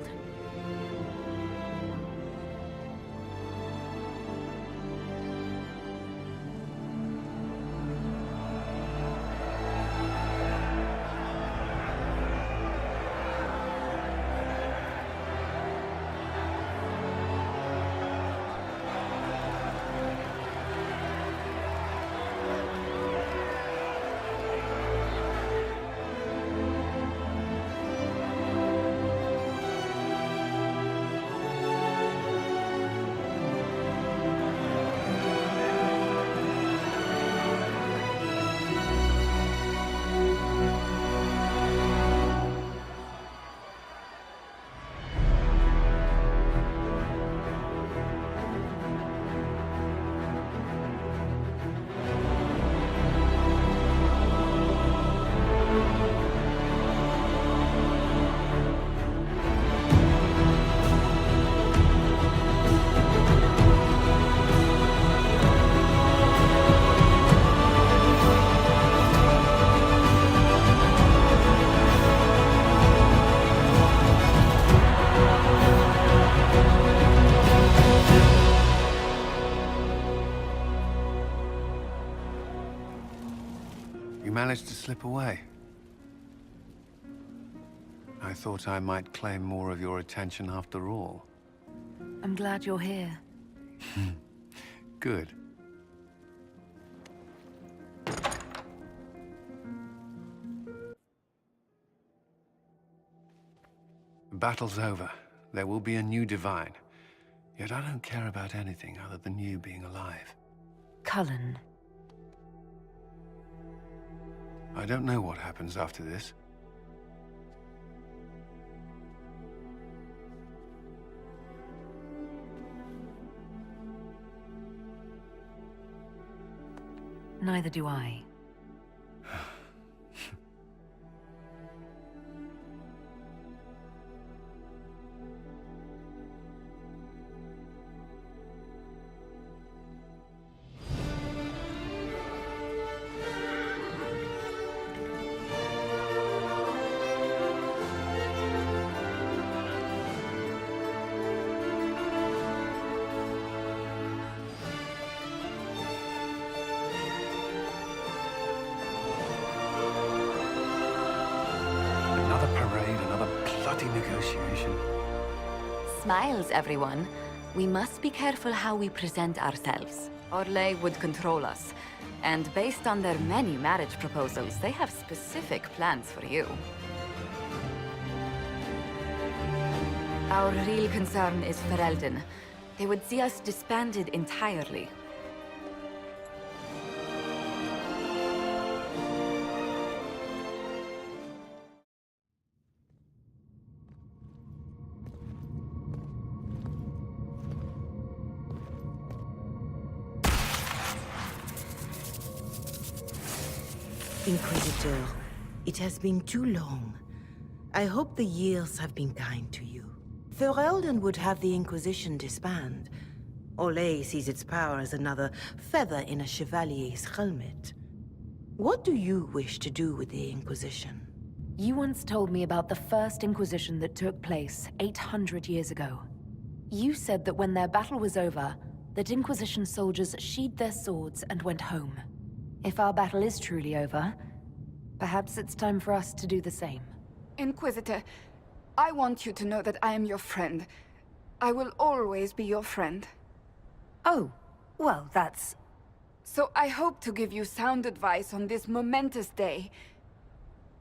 Managed to slip away. I thought I might claim more of your attention after all. I'm glad you're here. Good. The battle's over. There will be a new Divine. Yet I don't care about anything other than you being alive. Cullen. I don't know what happens after this. Neither do I. Negotiation. Smiles, everyone. We must be careful how we present ourselves. Orlais would control us, and based on their many marriage proposals, they have specific plans for you. Our real concern is Ferelden. They would see us disbanded entirely. Inquisitor, it has been too long. I hope the years have been kind to you. Ferelden would have the Inquisition disband. Orlais sees its power as another feather in a chevalier's helmet. What do you wish to do with the Inquisition? You once told me about the first Inquisition that took place 800 years ago. You said that when their battle was over, that Inquisition soldiers sheathed their swords and went home. If our battle is truly over, perhaps it's time for us to do the same. Inquisitor, I want you to know that I am your friend. I will always be your friend. Oh, well, that's... So I hope to give you sound advice on this momentous day.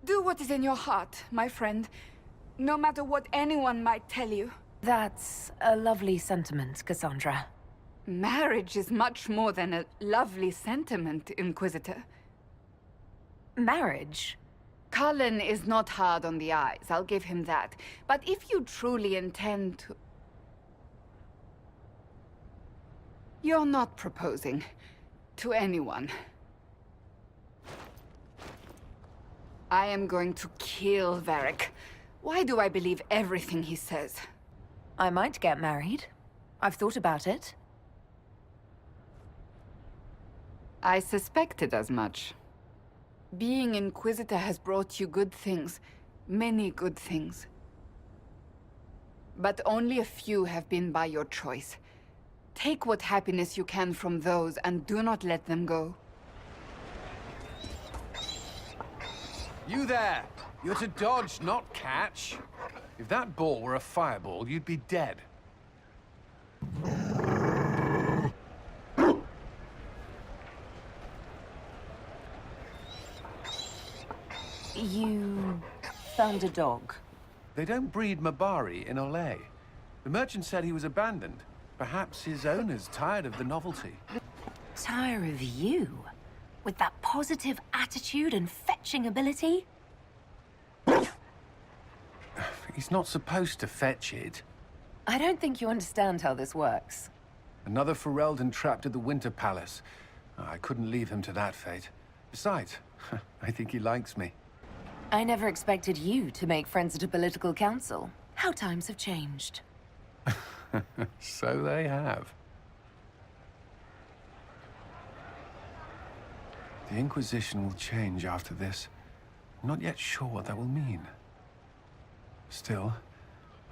Do what is in your heart, my friend, no matter what anyone might tell you. That's a lovely sentiment, Cassandra. Marriage is much more than a lovely sentiment, Inquisitor. Marriage? Cullen is not hard on the eyes, I'll give him that. But if you truly intend to... You're not proposing to anyone. I am going to kill Varric. Why do I believe everything he says? I might get married. I've thought about it. I suspected as much. Being Inquisitor has brought you good things. Many good things. But only a few have been by your choice. Take what happiness you can from those and do not let them go. You there! You're to dodge, not catch. If that ball were a fireball, you'd be dead. You found a dog. They don't breed Mabari in Olay. The merchant said he was abandoned. Perhaps his owner's tired of the novelty. Tire of you? With that positive attitude and fetching ability? He's not supposed to fetch it. I don't think you understand how this works. Another Ferelden trapped at the Winter Palace. I couldn't leave him to that fate. Besides, I think he likes me. I never expected you to make friends at a political council. How times have changed. So they have. The Inquisition will change after this. I'm not yet sure what that will mean. Still,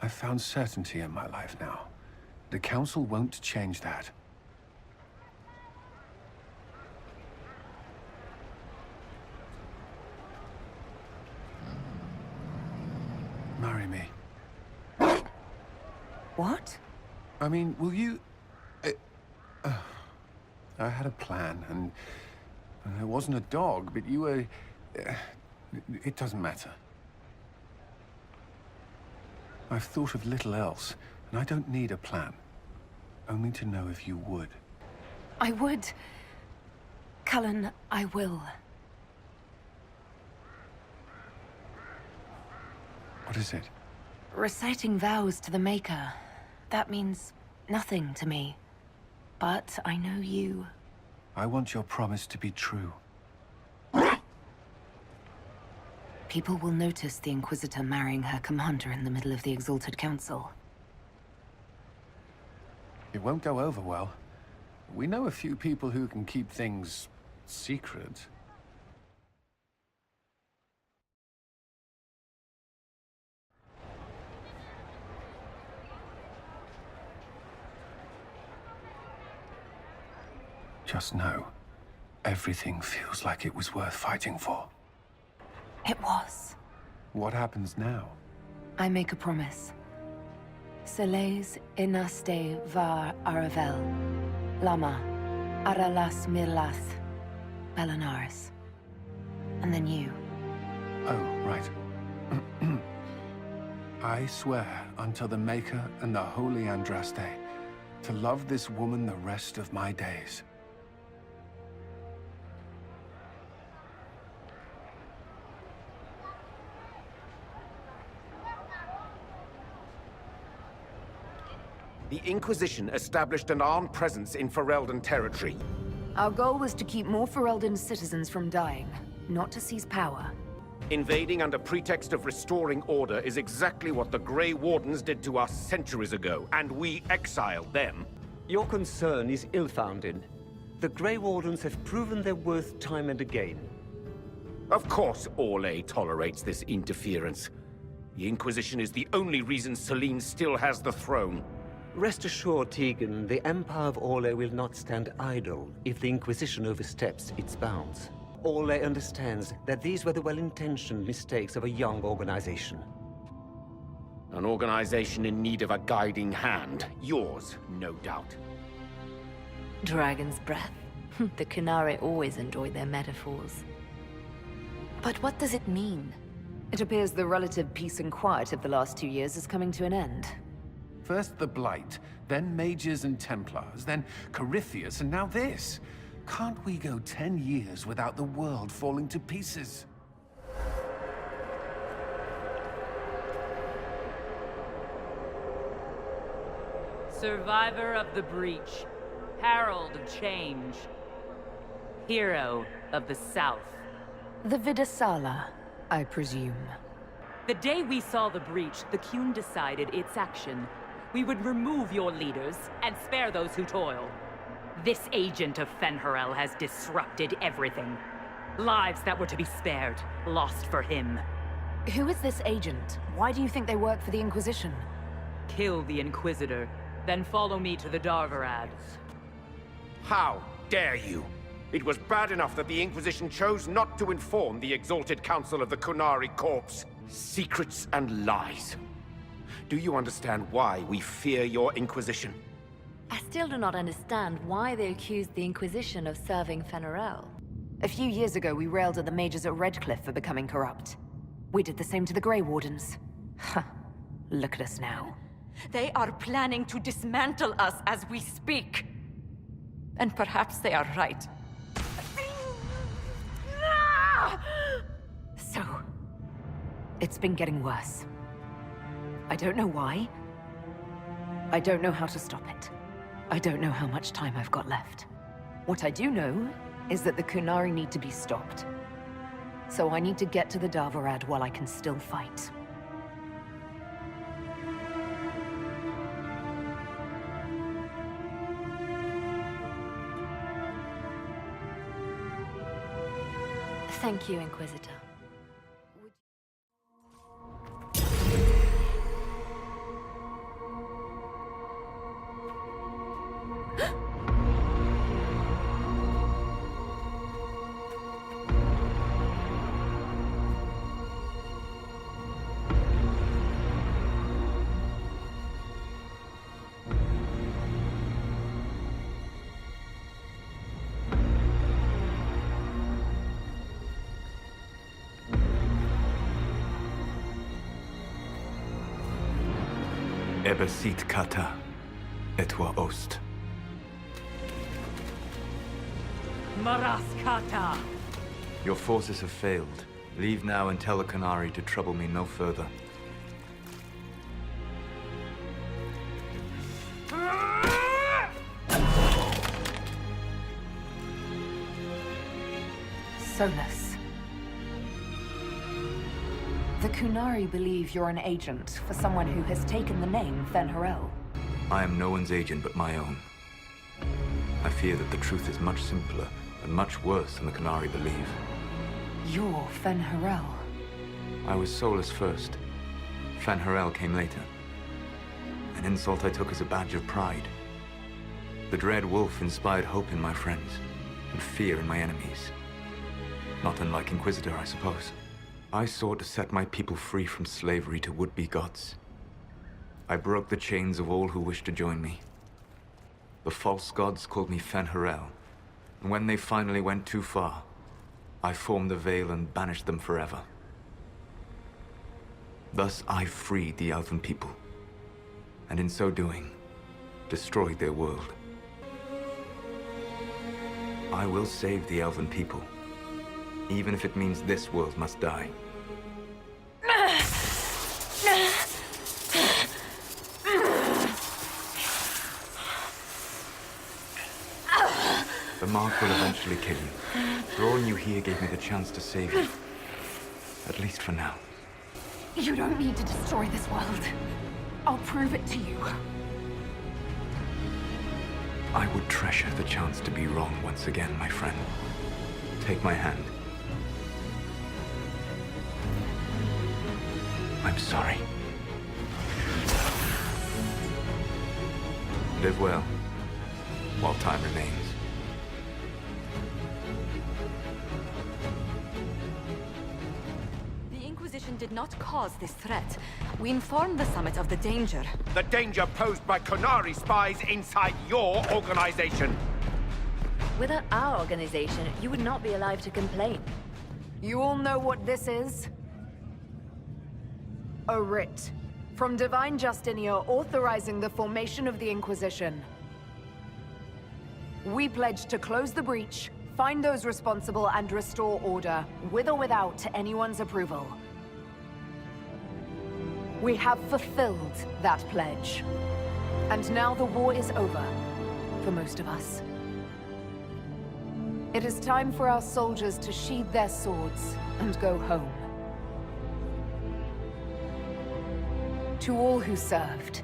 I've found certainty in my life now. The Council won't change that. Marry me. What? I mean, will you... I had a plan, and it wasn't a dog, but you were... it doesn't matter. I've thought of little else, and I don't need a plan. Only to know if you would. I would. Cullen, I will. What is it? Reciting vows to the Maker. That means nothing to me. But I know you. I want your promise to be true. People will notice the Inquisitor marrying her commander in the middle of the Exalted Council. It won't go over well. We know a few people who can keep things secret. Just know, everything feels like it was worth fighting for. It was. What happens now? I make a promise. Seles inaste var aravel. Lama. Aralas mirlath. Belanaris. And then you. Oh, right. I swear unto the Maker and the Holy Andraste to love this woman the rest of my days. The Inquisition established an armed presence in Ferelden territory. Our goal was to keep more Ferelden citizens from dying, not to seize power. Invading under pretext of restoring order is exactly what the Grey Wardens did to us centuries ago, and we exiled them. Your concern is ill-founded. The Grey Wardens have proven their worth time and again. Of course Orlais tolerates this interference. The Inquisition is the only reason Selene still has the throne. Rest assured, Tegan, the Empire of Orlais will not stand idle if the Inquisition oversteps its bounds. Orlais understands that these were the well-intentioned mistakes of a young organization. An organization in need of a guiding hand. Yours, no doubt. Dragon's breath. The Qunari always enjoy their metaphors. But what does it mean? It appears the relative peace and quiet of the last 2 years is coming to an end. First the Blight, then Mages and Templars, then Corypheus, and now this. Can't we go 10 years without the world falling to pieces? Survivor of the Breach. Herald of Change. Hero of the South. The Vidasala. I presume. The day we saw the breach, the Qun decided its action. We would remove your leaders and spare those who toil. This agent of Fen'Harel has disrupted everything. Lives that were to be spared, lost for him. Who is this agent? Why do you think they work for the Inquisition? Kill the Inquisitor, then follow me to the Darvarad. How dare you? It was bad enough that the Inquisition chose not to inform the Exalted Council of the Qunari Corps. Secrets and lies. Do you understand why we fear your Inquisition? I still do not understand why they accused the Inquisition of serving Fen'Harel. A few years ago, we railed at the mages at Redcliffe for becoming corrupt. We did the same to the Grey Wardens. Huh. Look at us now. They are planning to dismantle us as we speak. And perhaps they are right. So, it's been getting worse. I don't know why. I don't know how to stop it. I don't know how much time I've got left. What I do know is that the Qunari need to be stopped. So I need to get to the Darvarad while I can still fight. Thank you, Inquisitor. Ebesit kata, etwa ost. Maraskata! Your forces have failed. Leave now and tell the Qunari to trouble me no further. Solus. The Qunari believe you're an agent for someone who has taken the name Fen'Harel. I am no one's agent but my own. I fear that the truth is much simpler and much worse than the Qunari believe. You're Fen'Harel. I was Solus first. Fen'Harel came later. An insult I took as a badge of pride. The Dread Wolf inspired hope in my friends, and fear in my enemies. Not unlike Inquisitor, I suppose. I sought to set my people free from slavery to would-be gods. I broke the chains of all who wished to join me. The false gods called me Fen'Harel, and when they finally went too far, I formed the Veil and banished them forever. Thus I freed the Elven people, and in so doing, destroyed their world. I will save the Elven people, even if it means this world must die. The mark will eventually kill you. Drawing you here gave me the chance to save you. At least for now. You don't need to destroy this world. I'll prove it to you. I would treasure the chance to be wrong once again, my friend. Take my hand. I'm sorry. Live well, while time remains. The Inquisition did not cause this threat. We informed the Summit of the danger. The danger posed by Qunari spies inside your organization. Without our organization, you would not be alive to complain. You all know what this is? A writ. From Divine Justinia authorizing the formation of the Inquisition. We pledge to close the breach, find those responsible, and restore order, with or without anyone's approval. We have fulfilled that pledge. And now the war is over, for most of us. It is time for our soldiers to sheathe their swords and go home. To all who served,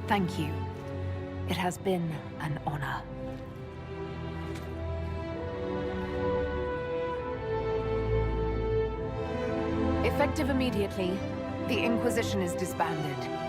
thank you. It has been an honor. Effective immediately, the Inquisition is disbanded.